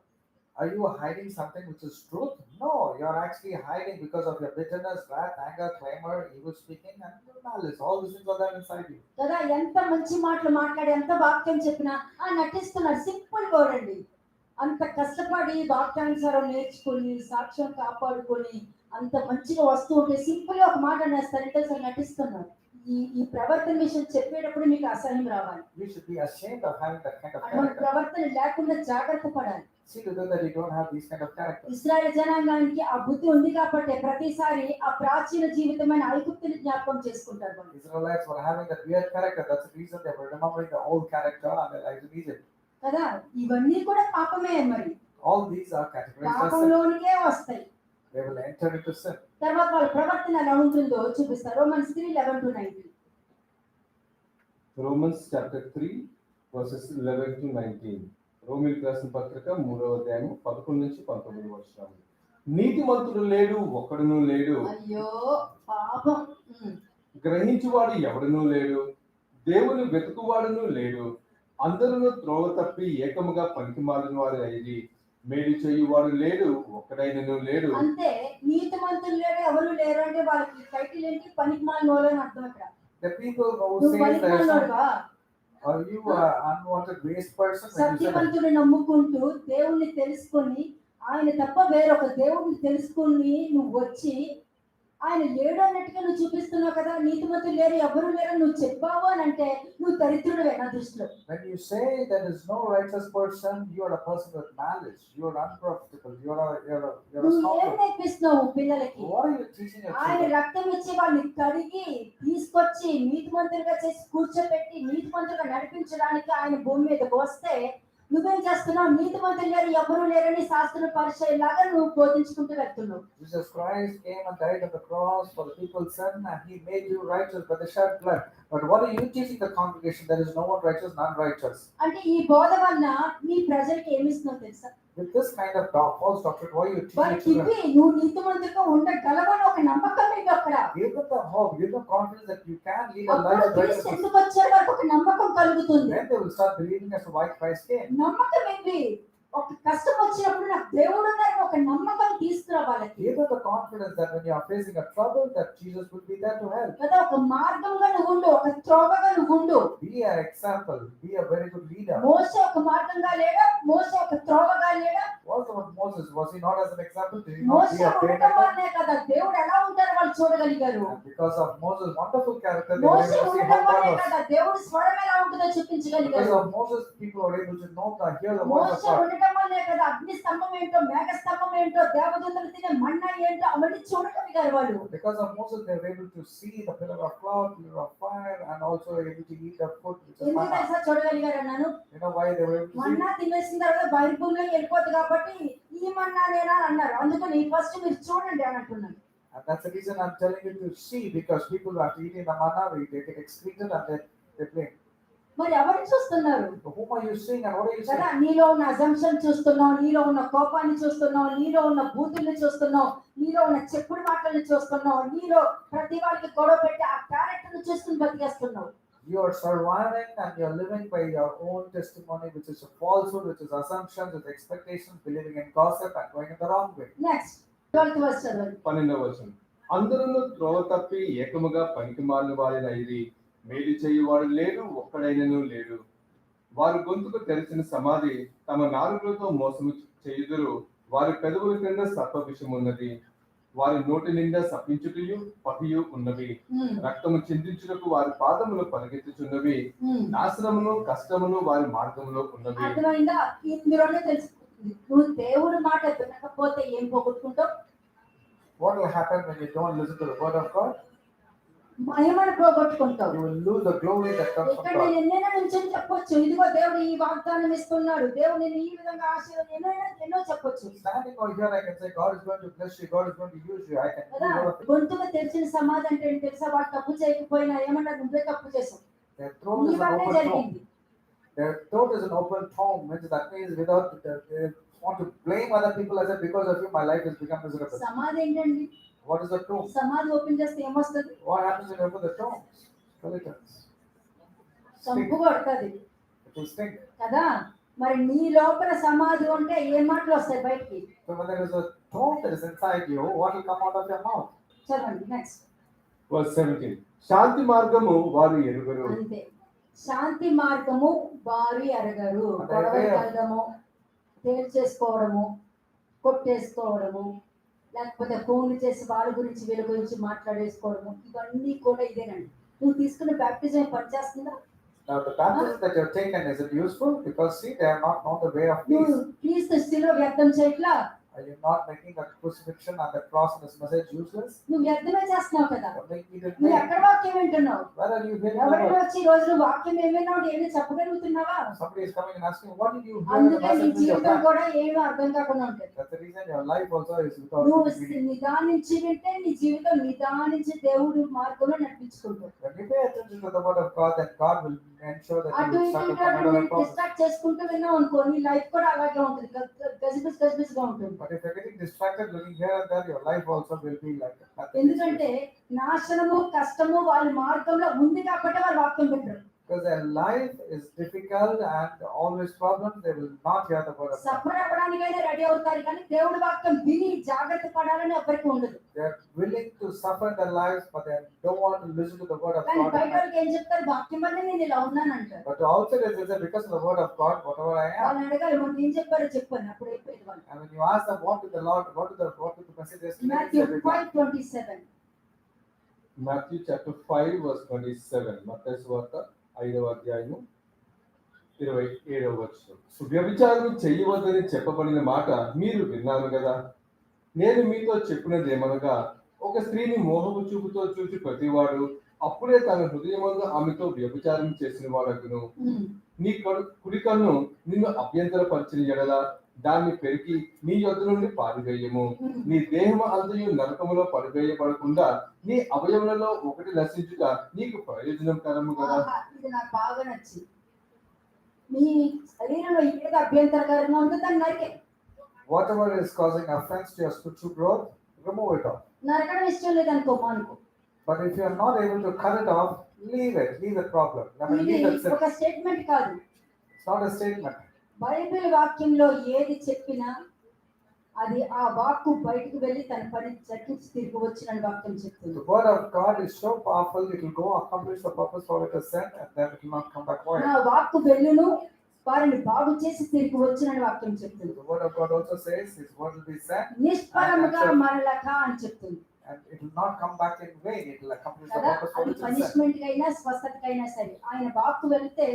Are you hiding something which is truth? No, you're actually hiding because of your bitterness, wrath, anger, clamor, evil speaking, and malice. All these things are there inside you. కదా, ఎంత మంచి మాటలు మాట్లాడి ఎంత వాక్యం చెప్పినా నటిస్తున్నారు. సింపుల్ వర్డ్ అండి. అంత కష్టపడి వాక్యానుసారం నేర్చుకుని సాక్ష్యం కాపాడుకొని అంత మంచిగా వస్తూ ఉంటే సింపుల్ గా ఒక మాట అనేస్తారంటే అసలు నటిస్తున్నారు. ఈ ప్రవర్తన విషయం చెప్పేటప్పుడు మీకు అసహ్యం రావాలి. You should be ashamed of having that kind of అటువంటి character. ప్రవర్తన లేకుండా జాగ్రత్త పడాలి. See to that you don't have these kind of character. Israel జనాంగానికి ఆ బుద్ధి ఉంది కాబట్టి ప్రతిసారి ఆ ప్రాచీన జీవితమైన ఐగుప్తుని జ్ఞాపకం చేసుకుంటారు వాళ్ళు. Israelites were having that weird character. That's the reason they were remembering the old character and their lives in Egypt. కదా, ఇవన్నీ కూడా పాపమే. మరి All these are categories of sin. పాపంలోనికే వస్తాయి. They will enter into sin. తర్వాత వాళ్ళ ప్రవర్తన ఎలా ఉంటుందో చూపిస్తారు. Romans 3:11-19. Romans chapter 3 verses 11 to 19. రోమీయులకు రాసిన పత్రిక 3వ అధ్యాయం 11 నుంచి 19 వచనాలు. నీతిమంతుడు లేడు, ఒక్కడును లేడు. అయ్యో పాపం. గ్రహించువాడు ఎవడునూ లేడు, దేవుని వెతుకువాడును లేడు. అందరూ త్రోవ తప్పి ఏకముగా పనికిమాలిన వారు అయ్యి, మేలు చేయువాడు లేడు, ఒక్కడైనను లేడు. అంటే నీతిమంతులు లేడు, ఎవరు లేరు అంటే వాళ్ళకి టైటిల్ ఏంటి? పనికిమాలిన వాళ్ళు అని అర్థం. అక్కడ The people who నువ్వు say there is పనికిమాలినోడువా? are you an unwanted waste person? When you say that, సత్యవంతుని నమ్ముకుంటూ దేవుణ్ణి తెలుసుకొని ఆయన తప్ప వేరొక దేవుడిని తెలుసుకుని నువ్వు వచ్చి ఆయన లేడు అన్నట్టుగా నువ్వు చూపిస్తున్నావు కదా, నీతిమంతులు లేరు ఎవరు లేరు నువ్వు చెప్పావు అని అంటే నువ్వు దరిద్రుడివే నా దృష్టిలో. When you say there is no righteous person, you are a person with malice. You are unprofitable. You're a నువ్వు ఏం scoundrel. నేర్పిస్తున్నావు పిల్లలకి? What are you teaching your ఆయన children? రక్తం ఇచ్చి వాళ్ళని కడిగి తీసుకొచ్చి నీతిమంతులుగా చేసి కూర్చోబెట్టి నీతిమంతులుగా నడిపించడానికి ఆయన భూమి మీదకి వస్తే నువ్వేం చేస్తున్నావు? నీతిమంతులు లేరు ఎవరు లేరని శాస్త్ర పరిచయలాగా నువ్వు బోధించుకుంటూ వెళ్తున్నావు. Jesus Christ came and died on the cross for the people's sin, and He made you righteous by the shed blood. But what are you teaching the congregation? There is no one righteous, none righteous. అంటే ఈ బోధ వలన నీ ప్రజలకి ఏమి ఇస్తున్నావు తెలుసా? With this kind of false doctrine, what are you teaching వాళ్ళకి children? ఇవి నువ్వు నీతిమంతులుగా ఉండగలవని ఒక నమ్మకం మీకు అక్కడ. Give them the hope, give them confidence that you can lead a అప్పుడు life of క్రీస్తు righteousness. ఎందుకు వచ్చారు వాళ్ళకి ఒక నమ్మకం కలుగుతుంది. Then they will start believing as to why Christ came. నమ్మకం ఏంటి? ఒక కష్టం వచ్చినప్పుడు నాకు దేవుడు ఉన్నారని ఒక నమ్మకం తీసుకురా వాళ్ళకి. Give them the confidence that when you are facing a trouble, that Jesus will be there to help. కదా ఒక మార్గంగా నువ్వు ఉండు, ఒక త్రోవగా నువ్వు ఉండు. Be an example, be a very good leader. మోసే ఒక మార్గంగా లేడా? మోసే ఒక త్రోవగా లేడా? What about Moses? Was he not as an example? Did he not మోసే be a great ఉండటం example? వల్లనే కదా దేవుడు ఎలా ఉంటారో వాళ్ళు చూడగలిగారు. And because of Moses' wonderful character, they were మోసే able to see ఉండటం how God వల్లే was. కదా దేవుడు స్వరం ఎలా ఉంటుందో Because చూపించగలిగారు. of Moses, people were able to know the hear the voice of మోసే God. ఉండటం వల్లే కదా అగ్ని స్తంభం ఏంటో, మేఘ స్తంభం ఏంటో, దేవదూతలు తినే మన్నా ఏంటో అవన్నీ చూడగలిగారు వాళ్ళు. Because of Moses, they were able to see the pillar of cloud, pillar of fire, and also able to eat the food which is ఎందుకు manna. తెలుసా చూడగలిగారు అన్నాను? You know why they were able to see? మన్నా తినేసిన తర్వాత బహిర్భూమిలోకి వెళ్ళిపోతుంది కాబట్టి ఈ మన్నానేనా అని అన్నారు. అందుకని ఫస్ట్ మీరు చూడండి అని అంటున్నాను. And that's the reason I'm telling you to see, because people who are eating the manna, they get excreted and they blame. మరి ఎవరిని చూస్తున్నారు? So whom are you seeing and what are you కదా seeing? నీలో ఉన్న assumption చూస్తున్నావు, నీలో ఉన్న కోపాన్ని చూస్తున్నావు, నీలో ఉన్న బూతుల్ని చూస్తున్నావు, నీలో ఉన్న చెప్పుడు మాటల్ని చూస్తున్నావు, నీలో ప్రతి వాళ్ళకి గొడవ పెట్టి ఆ క్యారెక్టర్ ని చూసుకుని బతికేస్తున్నావు. You are surviving and you're living by your own testimony, which is a falsehood, which is assumptions, with expectations, believing in gossip and going in the wrong way. Next 12th verse చదవండి. 12వ వచనం. అందరూ త్రోవ తప్పి ఏకముగా పనికిమాలిన వారినైరి, మేలు చేయువాడు లేడు, ఒక్కడైనను లేడు. వారి గొంతుకు తెరిచిన సమాధి, తమ నాలుకలతో మోసము చేయుదురు. వారి పెదవుల క్రింద సర్ప విషం ఉన్నది, వారి నోటి నిండా శపించుటయు పహియు ఉన్నవి. రక్తము చిందించుటకు వారి పాదములు పరిగెత్తుచున్నవి, నాశనమును కష్టమును వారి మార్గములో ఉన్నవి. అర్థమైందా? ఇందులోనే తెలుసుకుంటుంది నువ్వు దేవుడి మాట వినకపోతే ఏం పోగొట్టుకుంటావు? What will happen when you don't listen to the word of God? మహిమను పోగొట్టుకుంటావు. You will lose the glory that comes ఇక్కడ from నేను God. ఎన్నైనా నుంచి చెప్పొచ్చు, ఇదిగో దేవుడు ఈ వాగ్దానం ఇస్తున్నాడు, దేవుడు నేను ఈ విధంగా ఆశీర్వాదం ఎన్నో చెప్పొచ్చు Standing over here, I can say, God is going to bless you, God is going to use you. I can do కదా. a lot of things. గొంతుగా తెరిచిన సమాధి అంటే ఏంటి తెలుసా? వాడు తప్పు చేయకపోయినా ఏమన్నా నువ్వే తప్పు చేసావు, Their throat నీ is an వల్లే open tomb. జరిగింది. Their throat is an open tomb, means that means without they want to blame other people as if because of you my life has become miserable. సమాధి ఏంటండి? What is the tomb? సమాధి open చేస్తే ఏమొస్తుంది? What happens when you open the tomb? Skeletons. సంపు కొడుతుంది It will stink. కదా. మరి నీ లోపల సమాధి ఉంటే ఏ మాటలు వస్తాయి బయటికి? So when there is a tomb that is inside you, what will come out of your mouth? చదవండి నెక్స్ట్. Verse 17. శాంతి మార్గము వారు ఎరుగరు. అంతే, శాంతి మార్గము వారు ఎరగరు. అదే. గొడవలు కలగము, తేల్చేసుకోవడము, కొట్టేసుకోవడము, లేకపోతే ఫోన్లు చేసి వాళ్ళ గురించి వీళ్ళ గురించి మాట్లాడేసుకోవడము, ఇవన్నీ కూడా ఇదేనండి. నువ్వు తీసుకున్న బ్యాప్టిజం పనిచేస్తుందా? Now the baptism that you have taken, is it useful? Because see, they have not known the way of నువ్వు peace. క్రీస్తు శిలువ వ్యర్థం చేయట్లా, Are you not making the crucifixion and the cross and this message useless? నువ్వు వ్యర్థమే చేస్తున్నావు కదా. You're making it నువ్వు vain. ఎక్కడ వాక్యం వింటున్నావు? Where are you hearing the ఎవరైనా word? వచ్చి ఈ రోజు నువ్వు వాక్యం ఏమైనా ఏమి చెప్పగలుగుతున్నావా? Somebody is coming and asking, what did you hear the అందుకే నీ message in your జీవితం back? కూడా ఏమీ అర్థం కాకుండా ఉంటుంది. That's the reason your life also is without నువ్వు any meaning. నిదానించి వింటే నీ జీవితం నిదానించి దేవుడు మార్గంలో నడిపించుకుంటావు. When you pay attention to the word of God, then God will ensure that అటు you will ఇటు start to ఇటు come under the process. Distract చేసుకుంటూ విన్నావు అనుకో, నీ లైఫ్ కూడా అలాగే ఉంటుంది, గజిబిజ్ గా ఉంటుంది. But if you're getting distracted looking here and there, your life also will be like that. ఎందుకంటే నాశనము కష్టము వాళ్ళ మార్గంలో ఉంది కాబట్టి వాళ్ళు వాక్యం పెట్టరు. Because their life is difficult and always problems, they will not hear the word of God. Suffer అవ్వడానికైనా రెడీ అవుతారు కానీ దేవుడి వాక్యం విని జాగ్రత్త పడాలని ఎవరికి ఉండదు. They are willing to suffer in their lives, but they don't want to listen to the word of కానీ God. బయట వాళ్ళకి ఏం చెప్తారు? వాక్యం వల్ల నేను ఇలా ఉన్నాను అంటారు. But to outsiders, they say, because of the word of God, whatever I am. వాళ్ళని అడగాలి, మనం ఏం చెప్పారో చెప్పాను, అప్పుడు అయిపోయింది వాళ్ళు. And when you ask them, what did the Lord, what did the message yesterday? Matthew 5:27. Matthew chapter 5 verse 27. మత్తయి సువార్త 5వ అధ్యాయము 27వ వచనం. వ్యభిచారం చేయవద్దని చెప్పబడిన మాట మీరు విన్నారు కదా. నేను మీతో చెప్పినది ఏమనగా, ఒక స్త్రీని మోహపు చూపుతో చూసి ప్రతివాడు అప్పుడే తన హృదయమందు ఆమెతో వ్యభిచారం చేసిన వాడకును. నీ కుడి కన్ను నిన్ను అభ్యంతరపరిచిన ఎడల దాన్ని పెరికి నీ యొద్ద నుండి పారివేయము. నీ దేహము అంతయు నరకములో పడివేయబడకుండా నీ అవయవులలో ఒకటి నశించుట నీకు ప్రయోజనకరము కదా. ఇది నాకు బాగా నచ్చింది. మీ శరీరంలో ఏది అభ్యంతరకరంగా ఉందో దాన్ని నరికే. Whatever is causing offense to your spiritual growth, remove it off. నరకడం ఇష్టం లేదనుకో మానుకో. But if you are not able to cut it off, leave the problem. ఇది Leave that sin. ఒక స్టేట్మెంట్ కాదు. It's not a statement. Bible వాక్యంలో ఏది చెప్పినా అది ఆ వాక్కు బయటకు వెళ్ళి తన పని చట్టించి తిరిగి వచ్చిన వాక్యం చెప్తుంది. The word of God is so powerful, it will go accomplish the purpose for it is sent, and then it will not come back void. నా వాక్కు వెళ్ళును వారిని బాగు చేసి తిరిగి వచ్చిన వాక్యం చెప్తుంది. The word of God also says His word will be sent, నిష్ఫలముగా మరలక అని చెప్తుంది. and it will not come back in vain. It will accomplish the కదా, purpose for అది which it is sent. Punishment కైనా స్వస్థతకైనా సరే ఆయన వాక్కు వెళ్తే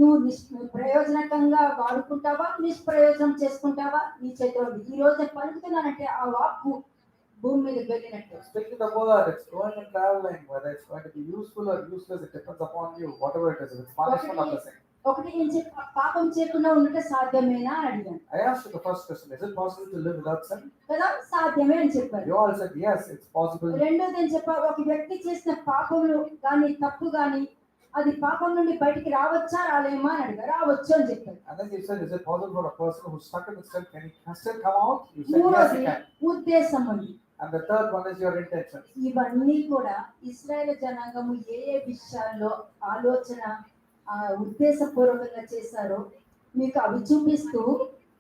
నువ్వు ప్రయోజనకంగా వాడుకుంటావా నిష్ప్రయోజనం చేసుకుంటావా నీ చేతిలో ఉంది. ఈ రోజు నేను పలుకుతున్నానంటే ఆ వాక్కు భూమి మీద వెళ్ళినట్టు. Speaking the word, it's going and traveling. Whether it's going to be useful or useless, it depends upon you. Whatever it is, if it's punishment or blessing. ఒకటి ఏం చెప్ప పాపం చేయకుండా ఉండటం సాధ్యమేనా అని అడిగాను. I asked you the first question: is it possible to live without sin? కదా, సాధ్యమే అని చెప్పారు. You all said yes, it's possible. రెండోది ఏం చెప్పా, ఒక వ్యక్తి చేసిన పాపములు కానీ తప్పు కానీ అది పాపం నుండి బయటికి రావచ్చా రాలేమా అని అడిగారు. రావచ్చు అని చెప్పారు. And then you said, is it possible for a person who's stuck in the sin, can he still come out? You said yes, మూడోది he can. ఉద్దేశం ఉంది. And the third one is your intention. ఇవన్నీ కూడా ఇశ్రాయేలు జనాంగము ఏ విషయాల్లో ఆలోచన ఉద్దేశపూర్వకంగా చేశారో మీకు అవి చూపిస్తూ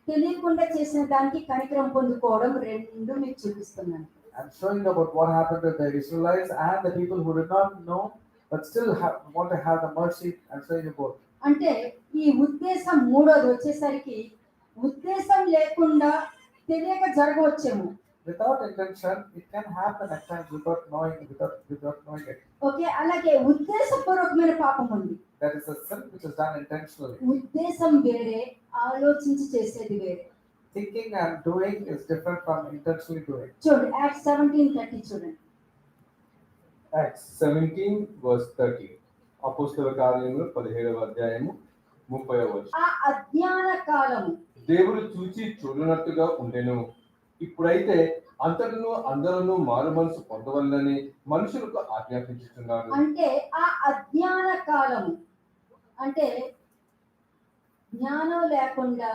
తెలియకుండా చేసిన దానికి కనికరం పొందుకోవడం రెండు మీకు చూపిస్తున్నాను. I'm showing about what happened to the Israelites and the people who did not know but still want to have the mercy and showing you both. అంటే ఈ ఉద్దేశం మూడోది వచ్చేసరికి ఉద్దేశం లేకుండా తెలియక జరగవచ్చేమో. Without intention, it can happen at times without knowing it. Okay, అలాగే ఉద్దేశపూర్వకమైన పాపం ఉంది. That is a sin which is done intentionally. ఉద్దేశం వేరే, ఆలోచించి చేసేది వేరే. Thinking and doing is different from intentionally doing. చూడండి Acts 17:30 చూడండి. Acts 17 verse 30. అపోస్తల కార్యములు 17వ అధ్యాయము 30వ వచనం. ఆ అజ్ఞాన కాలము దేవుడు చూచి చూడనట్టుగా ఉండెను. ఇప్పుడైతే అంతటను అందరూ మారు మనసు పొందవలనని మనుషులకు ఆజ్ఞాపించుతున్నారు. అంటే ఆ అజ్ఞాన కాలము అంటే జ్ఞానం లేకుండా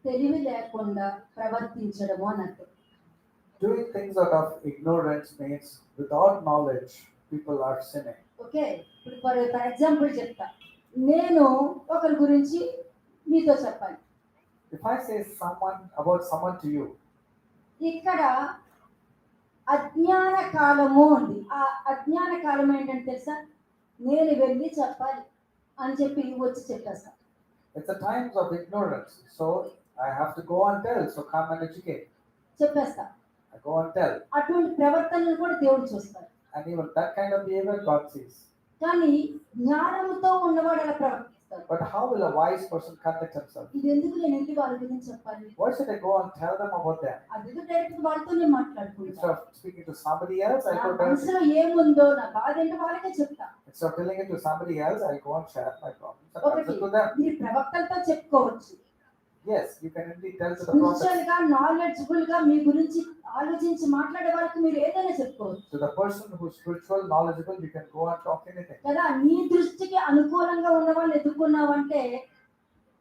తెలివి లేకుండా ప్రవర్తించడము అన్నట్టు. Doing things out of ignorance means without knowledge people are sinning. Okay, ఇప్పుడు ఫర్ ఎగ్జాంపుల్ చెప్తా. నేను ఒకరి గురించి మీతో చెప్పాలి. If I say about someone to you, ఇక్కడ అజ్ఞాన కాలము ఉంది. ఆ అజ్ఞాన కాలం ఏంటంటే తెలుసా, నేను వెళ్ళి చెప్పాలి అని చెప్పి వచ్చి చెప్పేస్తా. it's a times of ignorance, so I have to go and tell, so come and educate. చెప్పేస్తా. I go and tell, అటువంటి ప్రవర్తనలు కూడా దేవుడు చూస్తాడు. and even that kind of behavior God sees. కానీ జ్ఞానముతో ఉన్నవాడు ఎలా ప్రవర్తిస్తాడు? But how will a wise person conduct himself? ఇది ఎందుకు నేను ఇంటి వాళ్ళ గురించి చెప్పాలి? Why should I go and tell them about them? అది డైరెక్ట్ వాళ్ళతోనే Instead మాట్లాడుకుంటా. of speaking to somebody else, I నా go tell. మనసులో ఏముందో నా బాధ ఏంటో వాళ్ళకే చెప్తా. Instead of telling it to somebody else, I go and share my problems and ఒకటి answer to them. మీరు ప్రవక్తలతో చెప్పుకోవచ్చు. Yes, you can indeed tell to the prophets. Spiritual గా నాలెడ్జబుల్ గా మీ గురించి ఆలోచించి మాట్లాడే వాళ్ళకి మీరు ఏదైనా చెప్పుకోవచ్చు. To the person who's spiritual, knowledgeable, you can go and talk anything. కదా, నీ దృష్టికి అనుకూలంగా ఉన్న వాళ్ళు ఎదుర్కొన్నావంటే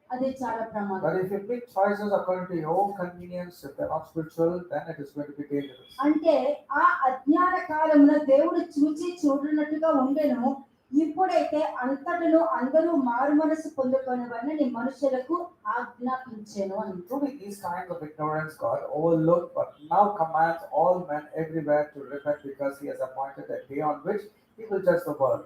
అది చాలా ప్రమాదం. But if you make choices according to your own convenience, if they're not spiritual, then it is going to be dangerous. అంటే ఆ అజ్ఞాన కాలంలో దేవుడు చూచి చూడనట్టుగా ఉండెను. ఇప్పుడైతే అంతటను అందరూ మారు మనసు పొందుకొనవలెనని మనుషులకు ఆజ్ఞాపించెను అని. Truly, these times of ignorance God overlooked, but now commands all men everywhere to repent, because He has appointed a day on which He will judge the world.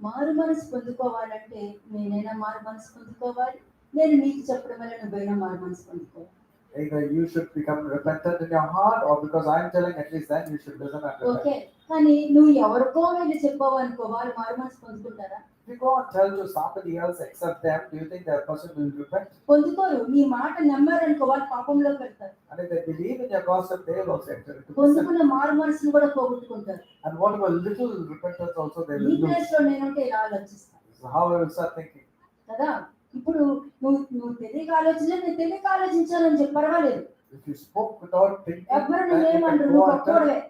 మారు మనసు పొందుకోవాలంటే నేనైనా మారు మనసు పొందుకోవాలి, నేను నీకు చెప్పడం వల్ల నువ్వైనా మారు మనసు పొందుకోవాలి. Either you should become repentant in your heart, or because I'm telling, at least then you should listen and repent. Okay, కానీ నువ్వు ఎవరికో వెళ్ళి చెప్పావు అనుకో, వాళ్ళు మారు మనసు పొందుకుంటారా? If you go and tell to somebody else except them, do you think that person will repent? పొందుకోరు. నీ మాట నమ్మారనుకో వాళ్ళు పాపంలో పెడతారు. And if they believe in your gossip, they will also enter into sin. పొందుకున్న మారు మనసును కూడా పోగొట్టుకుంటారు. And whatever little repentance also they నీ will lose. ప్లేస్ లో నేనుంటే ఇలా ఆలోచిస్తాను So how I will start thinking. కదా. ఇప్పుడు నువ్వు తెలియక ఆలోచించా, నేను తెలియక ఆలోచించాలని చెప్పి పర్వాలేదు. If you spoke without thinking, ఎవరు then you నువ్వేమన్నారు, can నువ్వు go and tell, గొప్పవాడివే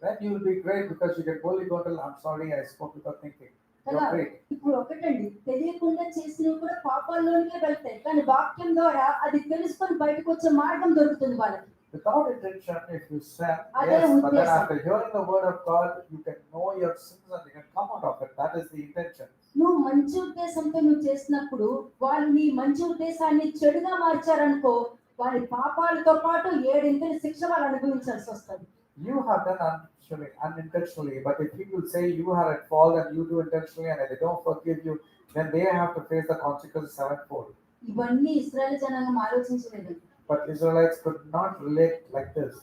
then you will be great because you can boldly go and tell, I'm sorry, I spoke without thinking. కదా. You're great. ఇప్పుడు ఒకటండి, తెలియకుండా చేసినవి కూడా పాపాల్లోనికే వెళ్తాయి, కానీ వాక్యం ద్వారా అది తెలుసుకొని బయటకు వచ్చే మార్గం దొరుకుతుంది వాళ్ళకి. Without intention, if you sin, అదే yes, but then ఉద్దేశం. after hearing the word of God, you can know your sins and you can come out of it. That is the intention. నువ్వు మంచి ఉద్దేశంతో నువ్వు చేసినప్పుడు వాళ్ళు నీ మంచి ఉద్దేశాన్ని చెడుగా మార్చారనుకో, వారి పాపాలతో పాటు 7 శిక్ష వాళ్ళు అనుభవించాల్సి వస్తుంది. You have done unintentionally, but if people say you are at fault and you do intentionally and they don't forgive you, then they have to face the consequences sevenfold. ఇవన్నీ ఇశ్రాయేలు జనాంగం ఆలోచించలేదు. But Israelites could not relate like this.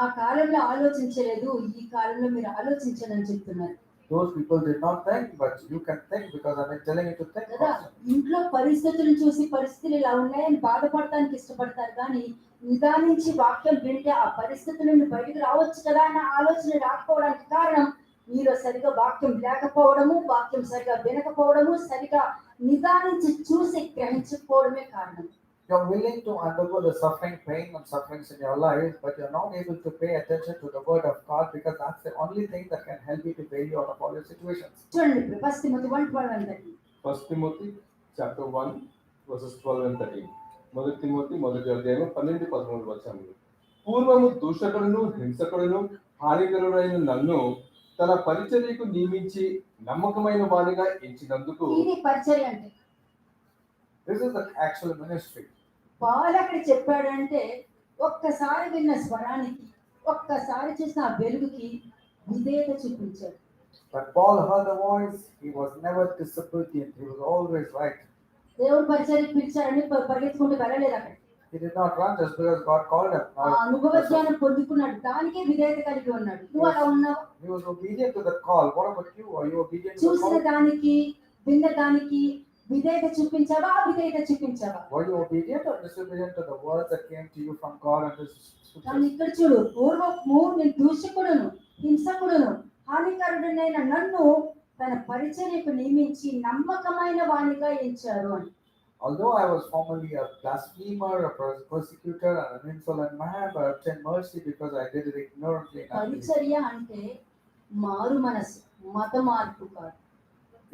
ఆ కాలంలో ఆలోచించలేదు, ఈ కాలంలో మీరు ఆలోచించనని చెప్తున్నారు Those people did not think, but you can think because I'm telling you to think. కదా. Also. ఇంట్లో పరిస్థితులను చూసి పరిస్థితులు ఇలా ఉన్నాయని బాధపడటానికి ఇష్టపడతారు, కానీ నిదానించి వాక్యం వింటే ఆ పరిస్థితుల నుండి బయటకు రావచ్చు కదా అన్న ఆలోచన రాకపోవడానికి కారణం మీలో సరిగా వాక్యం లేకపోవడము, వాక్యం సరిగా వినకపోవడము, సరిగా నిదానించి చూసి గ్రహించకపోవడమే కారణం. You're willing to undergo the suffering, pain and sufferings in your life, but you're not able to pay attention to the word of God because that's the only thing that can help you to bail you out of all your situations. చూడండి ఇప్పుడు 1 Timothy 1:12 1 Timothy chapter 1 verses 12 and 13. 1 Timothy 1:12-13 వచనములు. పూర్వము దూషకుడును హింసకుడును హానికరుడైన నన్ను తన పరిచర్యకు నియమించి నమ్మకమైన వానిగా ఎంచినందుకు ఇది పరిచర్య అంటే. This is the actual ministry. Paul అక్కడ చెప్పాడంటే ఒక్కసారి విన్న స్వరానికి, ఒక్కసారి చూసిన ఆ వెలుగుకి విధేయత చూపించాడు. But Paul heard the voice, he was never disobedient, he was always right. దేవుడు పరిచర్యకు పిలిచారని పరిగెత్తుకుంటూ వెళ్ళలేదు అక్కడ. He did not run just because God called him. ఆ అనుభవ జ్ఞానం పొందుకున్నాడు, దానికే విధేయత కలిగి ఉన్నాడు. నువ్వు అలా ఉన్నావు. He was obedient to the call. What about you? Are you obedient to the చూసిన call? దానికి, విన్న దానికి విధేయత చూపించావా, అవిధేయత చూపించావా? Were you obedient or disobedient to the words that came to you from God and His కానీ scriptures? ఇక్కడ చూడు, పూర్వము నేను దూషకుడును హింసకుడును హానికరుడనైన నన్ను తన పరిచర్యకు నియమించి నమ్మకమైన వానిగా ఎంచారు అని. Although I was formerly a blasphemer, a persecutor, and an insolent man, but I obtained mercy because I did it ignorantly. and unbelieving. పరిచర్య అంటే మారు మనసు, మత మార్పు కాదు.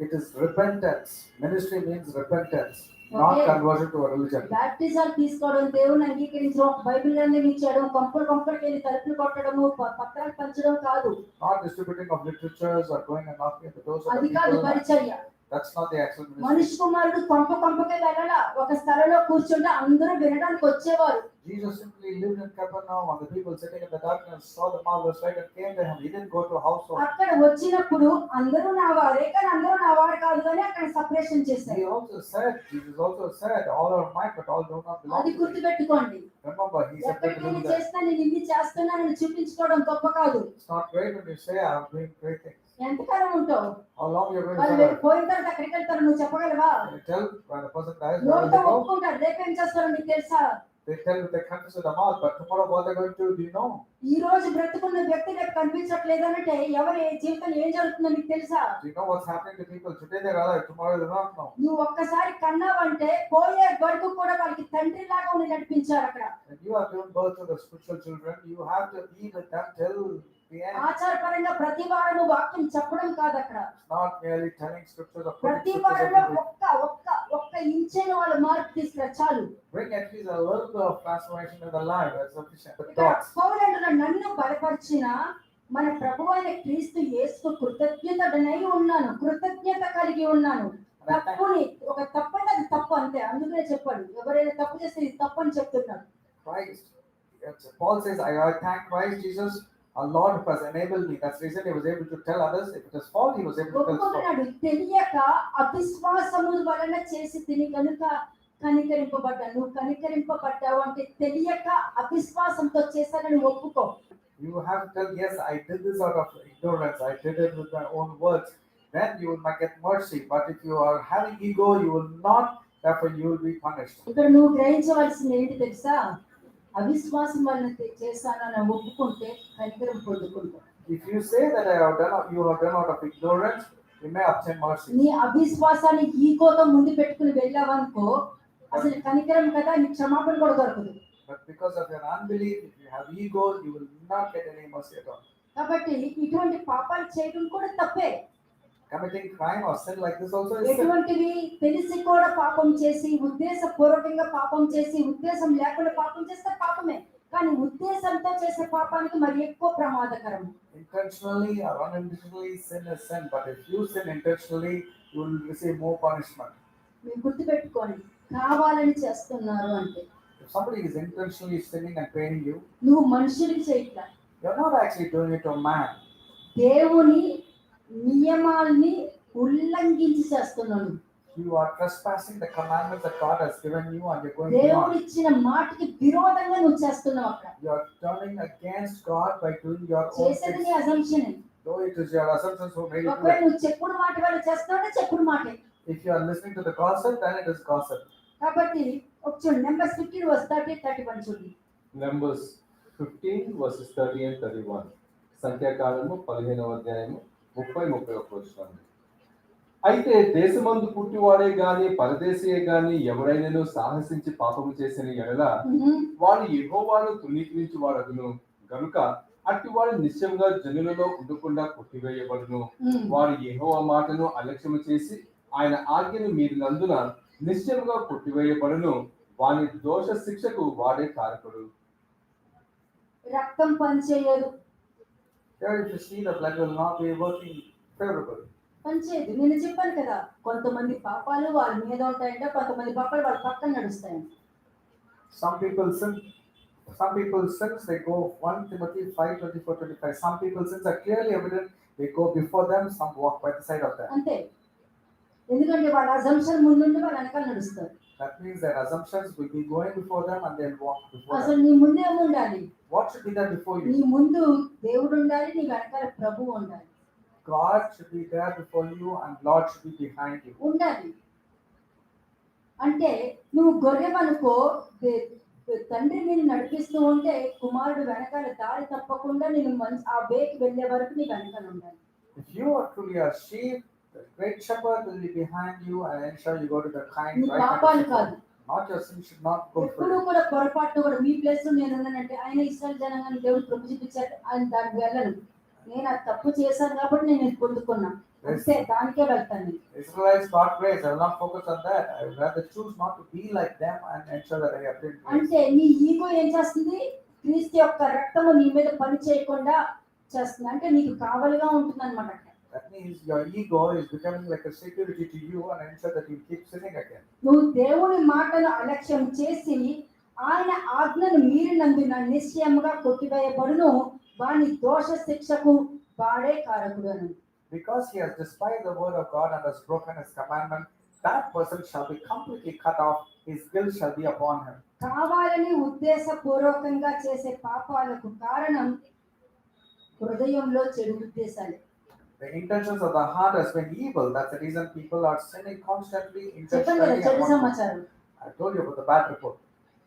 It is repentance. Ministry means repentance, not Okay. conversion to a religion. బ్యాప్టిజాలు తీసుకోవడం, దేవుని అంగీకరించడం, ఒక బైబిల్ గ్రంథం ఇచ్చడం, కంపలకి వెళ్ళి తలుపులు కొట్టడము, పత్రాలు పంచడం కాదు. Not distributing of literatures or going and knocking at the doors of అది the కాదు people. పరిచర్య. That's not the actual ministry. మనిషి కుమారుడు కొంపకే వెళ్ళాలా, ఒక స్థలంలో కూర్చుంటే అందరూ వినడానికి వచ్చేవారు. Jesus simply lived in Capernaum, and the people sitting in the darkness saw the marvelous light and came to him. He didn't go to a household. అక్కడ వచ్చినప్పుడు అందరూ నా వారే, కానీ అందరూ నా వారు కాదు అని అక్కడ సపరేషన్ చేశారు. He also said, Jesus also said, all are mine, but all do not belong అది to me. గుర్తుపెట్టుకోండి. Remember, he said ఎక్కడికి to వెళ్ళి do that. చేసినా నేను ఇన్ని చేస్తున్నానని చూపించుకోవడం గొప్ప కాదు. It's not great when you say, I'm doing great things. ఎంతకాలం ఉంటావు? How long you're going to వాళ్ళు serve? పోయిన తర్వాత ఎక్కడికి వెళ్తారు నువ్వు చెప్పగలవా? Can you tell when a person dies, where will నోటితో they go? ఒప్పుకుంటారు, రేపేం చేస్తారో నీకు తెలుసా? They tell you they confess with the mouth, but tomorrow what they're going to do you know? ఈ రోజు బ్రతుకున్న వ్యక్తి రేపు కనిపించట్లేదంటే ఎవరి జీవితంలో ఏం జరుగుతుందో నీకు తెలుసా? Do you know what's happening to people? Today they're alive, tomorrow they don't know. నువ్వు ఒక్కసారి కన్నావంటే పోయే వరకు కూడా వాళ్ళకి తండ్రి లాగా ఉండి నడిపించారు అక్కడ. When you are given birth to the spiritual children, you have to be with them till the end. ఆచారపరంగా ప్రతి వారము వాక్యం చెప్పడం కాదు అక్కడ. It's not merely telling scriptures or ప్రతి quoting వారంలో scriptures every week. ఒక్క ఇంచైన వాళ్ళు మార్పు తీసుకురా చాలు. Bring at least a little bit of transformation in the life. That's sufficient. The ఇక్కడ thoughts. పౌలంటున్న నన్ను బలపరిచిన మన ప్రభువైన క్రీస్తు యేసుకు కృతజ్ఞతడనై ఉన్నాను, కృతజ్ఞత కలిగి ఉన్నాను. తప్పుని ఒక తప్పని అది తప్పు అంతే, అందుకనే చెప్పాడు ఎవరైనా తప్పు చేస్తే ఇది తప్పు అని చెప్తున్నాడు. Christ. Paul says, I thank Christ Jesus, our Lord, who has enabled me. That's the reason he was able to tell others. If it is fault, he was able to tell us fault. ఒప్పుకున్నాడు, తెలియక అవిశ్వాసము వలన చేసి తిని కనుక కనికరింపబడ్డా. నువ్వు కనికరింపబడ్డావు అంటే తెలియక అవిశ్వాసంతో చేశానని ఒప్పుకో. You have to tell, yes, I did this out of ignorance, I did it with my own words. Then you will not get mercy. But if you are having ego, you will not, therefore you will be punished. ఇక్కడ నువ్వు గ్రహించవలసింది ఏంటి తెలుసా? అవిశ్వాసం వలన చేశానని ఒప్పుకుంటే కనికరం పొందుకుంటావు. If you say that you have done out of ignorance, you may obtain mercy. నీ అవిశ్వాసాన్ని ఈగోతో ముందు పెట్టుకుని వెళ్ళావనుకో, అసలు కనికరం కదా, నీ క్షమాపణ కూడా దొరకదు. But because of your unbelief, if you have ego, you will not get any mercy at all. కాబట్టి ఇటువంటి పాపాలు చేయడం కూడా తప్పే. Committing crime or sin like this also is sin. ఎటువంటివి తెలిసి కూడా పాపం చేసి, ఉద్దేశపూర్వకంగా పాపం చేసి, ఉద్దేశం లేకుండా పాపం చేస్తే పాపమే. కానీ ఉద్దేశంతో చేసే పాపానికి మరి ఎక్కువ ప్రమాదకరం. Intentionally or unintentionally, sin is sin. But if you sin intentionally, you will receive more punishment. మీరు గుర్తుపెట్టుకోండి, కావాలని చేస్తున్నారు అంటే If somebody is intentionally sinning and paining you, నువ్వు మనుషులకి చేయట్లా, you're not actually doing it to a man. దేవుని నియమాల్ని ఉల్లంఘించి చేస్తున్నాను. You are trespassing the commandments that God has given you, and you're going దేవుడు beyond. ఇచ్చిన మాటకి విరోధంగా నువ్వు చేస్తున్నావు. అక్కడ You are turning against God by doing your own చేసేది నీ things. Assumption. Though it is your assumptions who made you do ఒకవేళ it. నువ్వు చెప్పుడు మాట వల్ల చేస్తావు, చెప్పుడు మాటే. If you are listening to the gossip, then it is gossip. కాబట్టి ఒక చూడండి, నెంబర్స్ 15 verse 30, 31 చూడండి. Numbers 15 verses 30 and 31. సంఖ్యాకాండము 15వ అధ్యాయము 30-31 వచనాలు. అయితే దేశమందు పుట్టివాడే గాని పరదేశీయే గాని ఎవరైనను సాహసించి పాపము చేసిన ఎడల వాడు యెహోవాను తృణీకరించి వాడగును గనుక అట్టివాడు నిశ్చయంగా జనులలో ఉండకుండా కొట్టివేయబడును. వాడు యెహోవా మాటను అలక్ష్యము చేసి ఆయన ఆజ్ఞను మీరినందున నిశ్చయంగా కొట్టివేయబడును. వాని దోష శిక్షకు వాడే కారకుడు. రక్తం పనిచేయదు. Here if you see, the blood will not be working favorable. పనిచేయదు. నేను చెప్పాను కదా, కొంతమంది పాపాలు వాళ్ళ మీద ఉంటాయంట, కొంతమంది పాపాలు వాళ్ళ పక్కన నడుస్తాయంట. Some people sins, they go 1 Timothy 5:24-25. Some people sins are clearly evident, they go before them, some walk by the side of them. అంతే. ఎందుకంటే వాళ్ళ అజంప్షన్ ముందుండి వాళ్ళ వెనకాల నడుస్తారు. That means their assumptions will be going before them and they'll walk before అసలు them. నీ ముందే ఉండాలి. What should be there before నీ you? ముందు దేవుడు ఉండాలి, నీ వెనకాల ప్రభువు ఉండాలి. God should be there before you and Lord should be behind you. ఉండాలి. అంటే నువ్వు గొర్రెవనుకో, తండ్రి నేను నడిపిస్తూ ఉంటే కుమారుడు వెనకాల దారి తప్పకుండా నేను ఆ వేకి వెళ్ళే వరకు నీ వెనకాల ఉండాలి. If you are truly a sheep, the great shepherd will be behind you and ensure you go to the kind నీ right పాపాలు hand. కాదు. Not your sin should not go ఎప్పుడు free. కూడా పొరపాటు కూడా మీ ప్లేస్ లో నేను ఉన్నానంటే ఆయన ఇస్రాయేల్ జనాంగాన్ని దేవుడు ప్రభు చూపించాడు, ఆయన దానికి వెళ్ళను. నేను అది తప్పు చేశాను కాబట్టి నేను ఇది పొందుకున్నా, అంతే, దానికే వెళ్తాను. Israelites got grace. I will not focus on that. I would rather choose not to be like them and ensure that I obtain grace. అంటే నీ ఈగో ఏం చేస్తుంది? క్రీస్తు యొక్క రక్తము నీ మీద పని చేయకుండా చేస్తుంది. అంటే నీకు కావలిగా ఉంటుంది అనమాట. That means your ego is becoming like a security to you and ensure that you keep sinning again. నువ్వు దేవుని మాటను అలక్ష్యం చేసి ఆయన ఆజ్ఞను మీరినందున నిశ్చయముగా కొట్టివేయబడును, వాని దోష శిక్షకు వాడే కారకుడు అని. Because he has despised the word of God and has broken his commandment, that person shall be completely cut off. His guilt shall be upon him. కావాలని ఉద్దేశపూర్వకంగా చేసే పాపాలకు కారణం హృదయంలో చెడు ఉద్దేశాలు. The intentions of the heart has been evil. That's the reason people are sinning constantly, చెప్పండి కదా, చెడు intentionally. సమాచారం I told you about the bad report.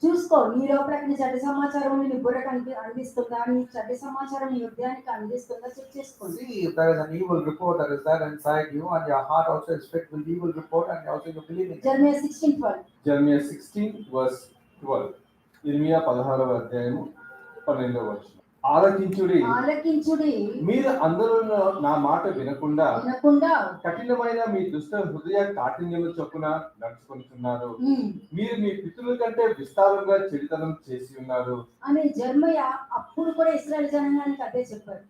చూసుకో. నీ లోపలికి నీ చెడ్డ సమాచారం నీ బుర్రకు అందిస్తుందా, నీ చెడ్డ సమాచారం నీ హృదయానికి అందిస్తుందా చెక్ చేసుకోండి. See if there is an evil report that is there inside you and your heart also is filled with evil report and also you believe in it. Jeremiah 16:12. Jeremiah 16 verse 12. ఇర్మియా 16వ అధ్యాయము 12వ వచనం. ఆలకించుడి, మీరు అందరూ నా మాట వినకుండా కఠినమైన మీ దుష్ట హృదయ కాఠిన్యము చొప్పున నడుచుకుంటున్నారు. మీరు మీ పితరుల కంటే విస్తారంగా చెడుతనం చేసి ఉన్నారు అని జెర్మయా అప్పుడు కూడా ఇశ్రాయేలు జనాంగానికి అదే చెప్పారు.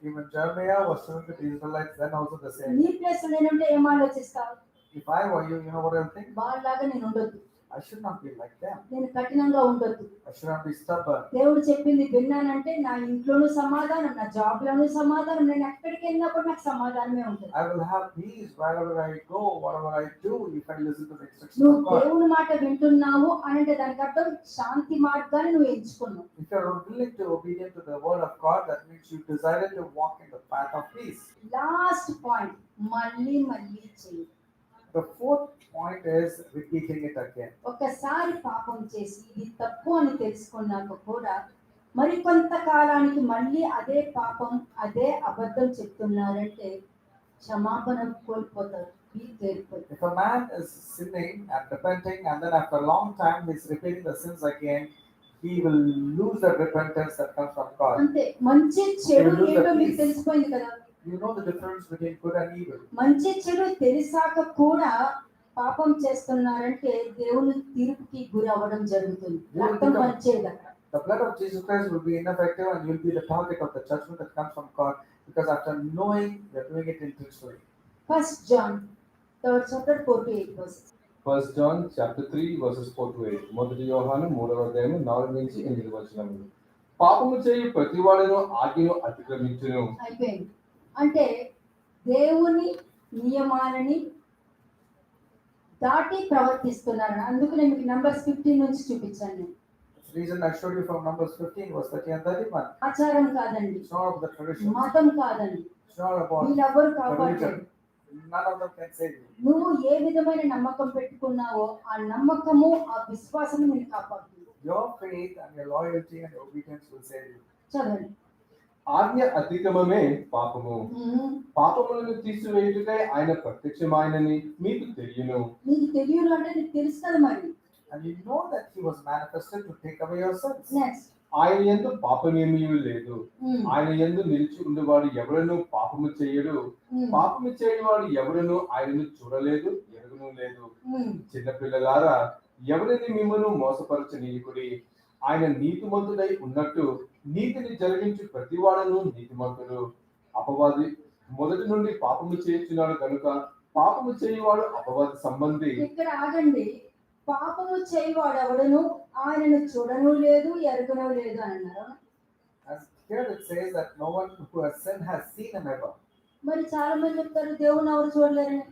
Even Jeremiah was telling the Israelites then also the same. నీ ప్లేస్ నేనుంటే ఏం ఆలోచిస్తావు? If I were you, you know what I would think? వాళ్ళలాగా నేను ఉండొద్దు. I should not be like them. నేను కఠినంగా ఉండొద్దు. I should not be stubborn. దేవుడు చెప్పింది విన్నానంటే నా ఇంట్లోనూ సమాధానం, నా జాబ్ లోనూ సమాధానం, నేను ఎక్కడికి వెళ్ళినప్పుడు నాకు సమాధానమే ఉంటుంది. I will have peace wherever I go, whatever I do, if I listen to the instructions నువ్వు of God. దేవుని మాట వింటున్నావు అని అంటే దానికి అర్థం శాంతి మార్గాన్ని నువ్వు ఎంచుకున్నావు. If you are willing to obedient to the word of God, that means you decided to walk in the path of peace. Last point, మళ్ళీ చెయ్యి. The fourth point is repeating it again. ఒకసారి పాపం చేసి ఇది తప్పు అని తెలుసుకున్నాక కూడా మరి కొంతకాలానికి మళ్ళీ అదే పాపం, అదే అబద్ధం చెప్తున్నారంటే క్షమాపణ కోల్పోతారు. Be careful. If a man is sinning and repenting, and then after a long time he's repeating the sins again, he will lose the repentance that comes from God. అంతే, మంచి చెడు He will lose the ఏంటో మీకు peace. తెలిసిపోయింది కదా. You know the difference between good and evil. మంచి చెడు తెలిసాక కూడా పాపం చేస్తున్నారంటే దేవుని తీర్పుకి గురి అవ్వడం జరుగుతుంది. రక్తం పనిచేయదు అక్కడ. The blood of Jesus Christ will be ineffective, and you'll be the target of the judgment that comes from God, because after knowing, you're doing it intentionally. 1 John 3rd chapter 4-8 verses. 1 John chapter 3 verses 4-8. మొదటి యోహాను 3వ అధ్యాయం 4 నుంచి 8 వచనములు. పాపము చేయు ప్రతివాడును ఆజ్ఞను అతిక్రమించును. అయిపోయింది. అంటే దేవుని నియమాలని దాటి ప్రవర్తిస్తున్నారు. అందుకు నేను మీకు నంబర్స్ 15 నుంచి చూపించాను. The reason I showed you from Numbers 15 was 30 and 31. ఆచారం కాదండి, It's not about the tradition. మతం కాదండి, It's not about వీళ్ళెవరు the కాపాడలేదు. religion. None of them can save you. నువ్వు ఏ విధమైన నమ్మకం పెట్టుకున్నావో ఆ నమ్మకము, ఆ విశ్వాసము నిన్ను కాపాడుతుంది. Your faith and your loyalty and your obedience will save you. చదవండి. ఆజ్ఞ అతిక్రమమే పాపము. పాపములను తీసివేయుటకై ఆయన ప్రత్యక్షమాయనని మీకు తెలియను. నీకు తెలియదు అంటే నీకు తెలుసు కదా మరి. And you know that he was manifested to take away your sins. Next. ఆయన యందు పాపమేమీ లేదు. ఆయన యందు నిలిచి ఉండేవాడు ఎవరను పాపము చేయడు. పాపము చేయవాడు ఎవరను ఆయనను చూడలేదు, ఎరుగును లేదు. చిన్నపిల్లలారా, ఎవరిని మిమ్మల్ని మోసపరచనీయకుడి. ఆయన నీతిమంతుడై ఉన్నట్టు నీతిని జరిగించు ప్రతివాడను నీతిమంతుడు. అపవాది మొదటి నుండి పాపము చేయుచున్నాడు కనుక పాపము చేయవాడు అపవాది సంబంధి. ఇక్కడ ఆగండి. పాపము చేయవాడు ఎవడను ఆయనను చూడను లేదు, ఎరుగును లేదు అని అన్నారు. As here it says that no one who has sinned has seen him ever. మరి చాలా మంది చెప్తారు దేవుని ఎవరు చూడలేరని.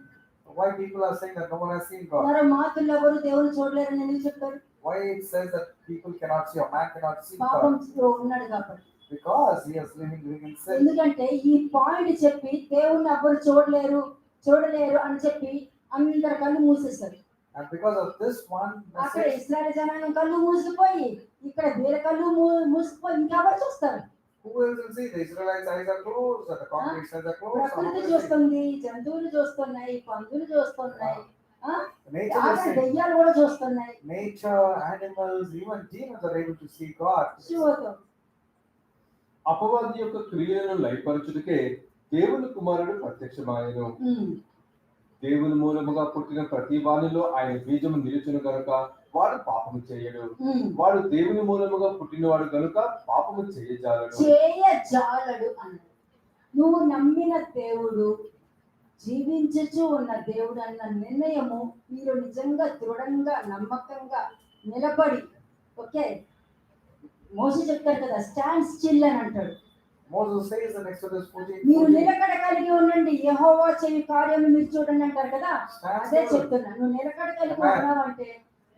Why people are saying that no one has seen God? మరి మాతులు ఎవరు దేవుని చూడలేరని ఎందుకు చెప్తారు? Why it says that people cannot see or man cannot see పాపం God? ఉన్నాడు కాబట్టి. Because he is living in sin. ఎందుకంటే ఈ పాయింట్ చెప్పి దేవుణ్ణి ఎవరు చూడలేరు అని చెప్పి అందరి కళ్ళు మూసేస్తారు. And because of this one అక్కడ message, ఇస్రాయేల్ జనాంగం కళ్ళు మూసిపోయి ఇక్కడ వీళ్ళ కళ్ళు మూసిపోయి ఇంకెవరు చూస్తారు? who will see? The Israelites' eyes are closed, and the congregation's eyes are closed. How ప్రకృతి will they see? చూస్తుంది, జంతువులు చూస్తున్నాయి, పందులు చూస్తున్నాయి, Nature is seeing. దెయ్యాలు కూడా చూస్తున్నాయి. Nature, animals, even demons are able to see God. శివతో అపవాది యొక్క క్రియలను లయపరచుటకే దేవుని కుమారుడు ప్రత్యక్షమాయను. దేవుని మూలముగా పుట్టిన ప్రతి వానిలో ఆయన బీజము నిలుచును గనుక వాడు పాపము చేయడు. వాడు దేవుని మూలముగా పుట్టినవాడు గనుక పాపము చేయజాలడు అన్నాడు. నువ్వు నమ్మిన దేవుడు, జీవించుచు ఉన్న దేవుడు అన్న నిర్ణయము మీరు నిజంగా దృఢంగా నమ్మకంగా నిలబడి, ఓకే, మోసే చెప్తాడు కదా, స్టాండ్ స్టిల్ అని అంటాడు. Moses says in Exodus 14, మీరు నిలకడ కలిగి ఉండండి, యెహోవా చేయు కార్యము మీరు చూడండి అంటారు కదా. అదే చెప్తున్నా, నువ్వు నిలకడ కలిగి ఉన్నావు అంటే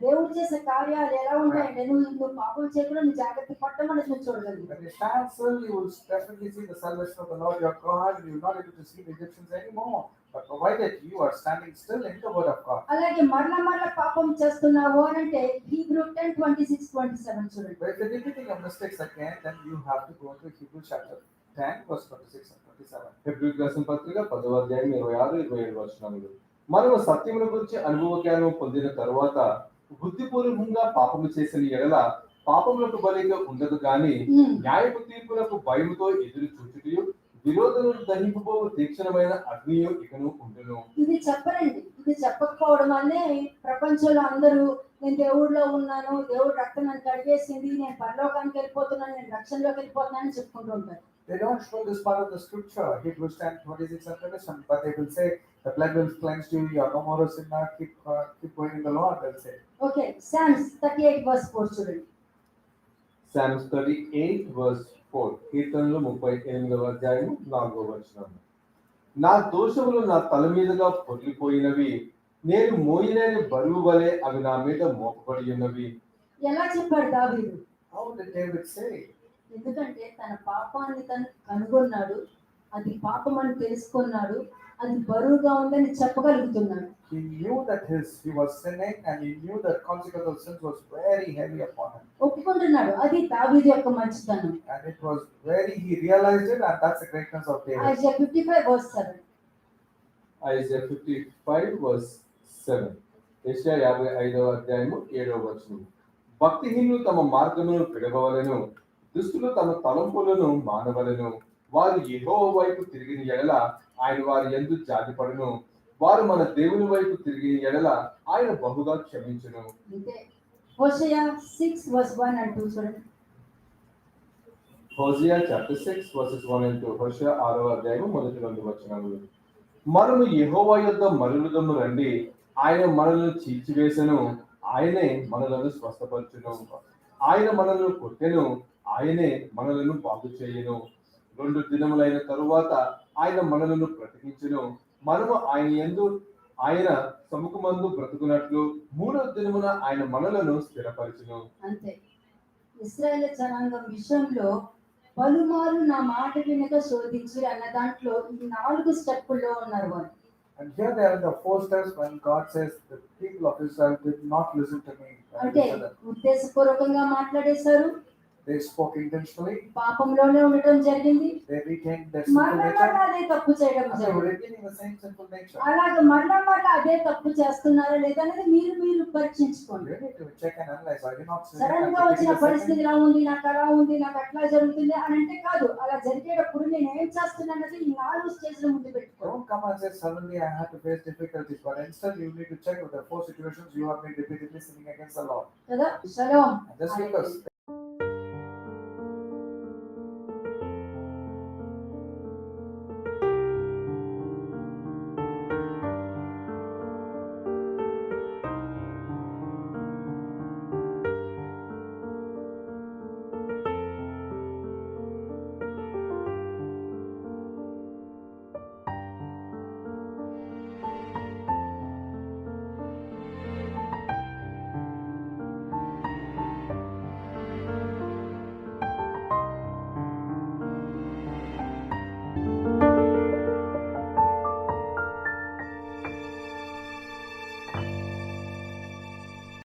దేవుడు చేసే కార్యాలు ఎలా ఉంటాయంటే నువ్వు పాపం చేయకుండా నువ్వు జాగ్రత్త పట్టమని నువ్వు చూడగలవు. when you stand still, you will definitely see the salvation of the Lord your God. You will not able to see the Egyptians anymore, but provided you are standing still in the word of God. అలాగే మరల పాపం చేస్తున్నావు అని అంటే Hebrew 10:26-27 చూడండి. But if you're repeating your mistakes again, then you have to go to Hebrews chapter 10 verse 26 and 27. Hebrew రాసిన పత్రిక 10వ అధ్యాయం 26-27 వచనములు. మనము సత్యముల గురించి అనుభవ జ్ఞానం పొందిన తరువాత బుద్ధిపూర్వకంగా పాపము చేసిన ఎడల పాపములకు బలిగా ఉండదు గాని న్యాయపు తీర్పులకు భయముతో ఎదురు చూచుటయు విరోధములు దహింపబోవు తీక్షణమైన అగ్నియు ఇకను ఉండును. ఇది చెప్పరండి. ఇది చెప్పకపోవడం వల్లే ప్రపంచంలో అందరూ నేను దేవుడిలో ఉన్నాను, దేవుడు రక్తం నన్ను కడిగేసింది, నేను పరలోకానికి వెళ్ళిపోతున్నాను, నేను రక్షణలోకి వెళ్ళిపోతున్నాను అని చెప్పుకుంటూ ఉంటారు. They don't show this part of the scripture, Hebrews 10:26 and 27, but they will say the blood will cleanse you, you are no more a sinner, keep going in the Lord, they'll say. Okay Psalms 38:4 చూడండి. Psalms 38 verse 4. కీర్తనలు 38వ అధ్యాయం 4వ వచనం. నా దోషములు నా తల మీదుగా పొర్లిపోయినవి, నేను మోయలేని బరువు వలె అవి నా మీద మోపబడి ఉన్నవి. ఎలా చెప్పాడు దావీదు? How did David say? ఎందుకంటే తన పాపాన్ని తను కనుగొన్నాడు, అది పాపం అని తెలుసుకున్నాడు, అది బరువుగా ఉందని చెప్పగలుగుతున్నాడు. He knew that he was sinning, and he knew that consequence of sins was very heavy upon him. ఒప్పుకుంటున్నాడు. అది దావీదు యొక్క మంచితనం. And it was he realized it, and that's the greatness of David. Isaiah 55:7. Isaiah 55 verse 7. యెషయా 55వ అధ్యాయము 7వ వచనం. భక్తిహీనులు తమ మార్గమును విడవవలెను, దుష్టులు తమ తలంపులను మానవలెను. వారు యెహోవా వైపు తిరిగిన ఎడల ఆయన వారి యందు జాలిపడును. వారు మన దేవుని వైపు తిరిగిన ఎడల ఆయన బహుగా క్షమించును. అంటే హోషేయ 6:1 and 2 చూడండి. హోషేయ chapter 6 verses 1 and 2. హోషేయ 6వ అధ్యాయము మొదటి 2 వచనములు. మనము యెహోవా యొద్ద మరలుదము రండి, ఆయన మనలను చీల్చివేసెను, ఆయనే మనలను స్వస్థపరచును. ఆయన మనలను కొట్టెను, ఆయనే మనలను బాగు చేయును. 2 దినములైన తరువాత ఆయన మనలను బ్రతికించును. మనము ఆయన సముఖమందు బ్రతుకున్నట్లు 3వ దినమున ఆయన మనలను స్థిరపరచును. అంతే. ఇశ్రాయేలు జనాంగం విషయంలో పలుమార్లు నా మాట వినక శోధించి అన్న దాంట్లో ఈ 4 స్టెప్పుల్లో ఉన్నారు వాళ్ళు. And here they are in the 4 steps when God says the people of Israel did not listen to me. అంటే ఉద్దేశపూర్వకంగా మాట్లాడేశారు, They spoke intentionally. పాపంలోనే ఉండటం జరిగింది, They retained their sinful మరలా nature. అదే తప్పు చేయడం And they were జరిగింది. retaining the same sinful nature. అలాగే మరలా అదే తప్పు చేస్తున్నారా లేదా అనేది మీరు పరీక్షించుకోండి. You need to check and analyze. Are you not sinning? Sudden and గా వచ్చిన repeating the పరిస్థితి sin? ఇలా ఉంది, నాకు అలా ఉంది, నాకు అట్లా జరుగుతుంది అని అంటే కాదు. అలా జరిగేటప్పుడు నేను ఏం చేస్తున్నానది ఈ 4 స్టేజ్ల ముందు పెట్టుకో. Don't come and say suddenly I had to face difficulties, but instead you need to check with the 4 situations you have been repeatedly sinning against the Lord. కదా. షలోమ్. And just because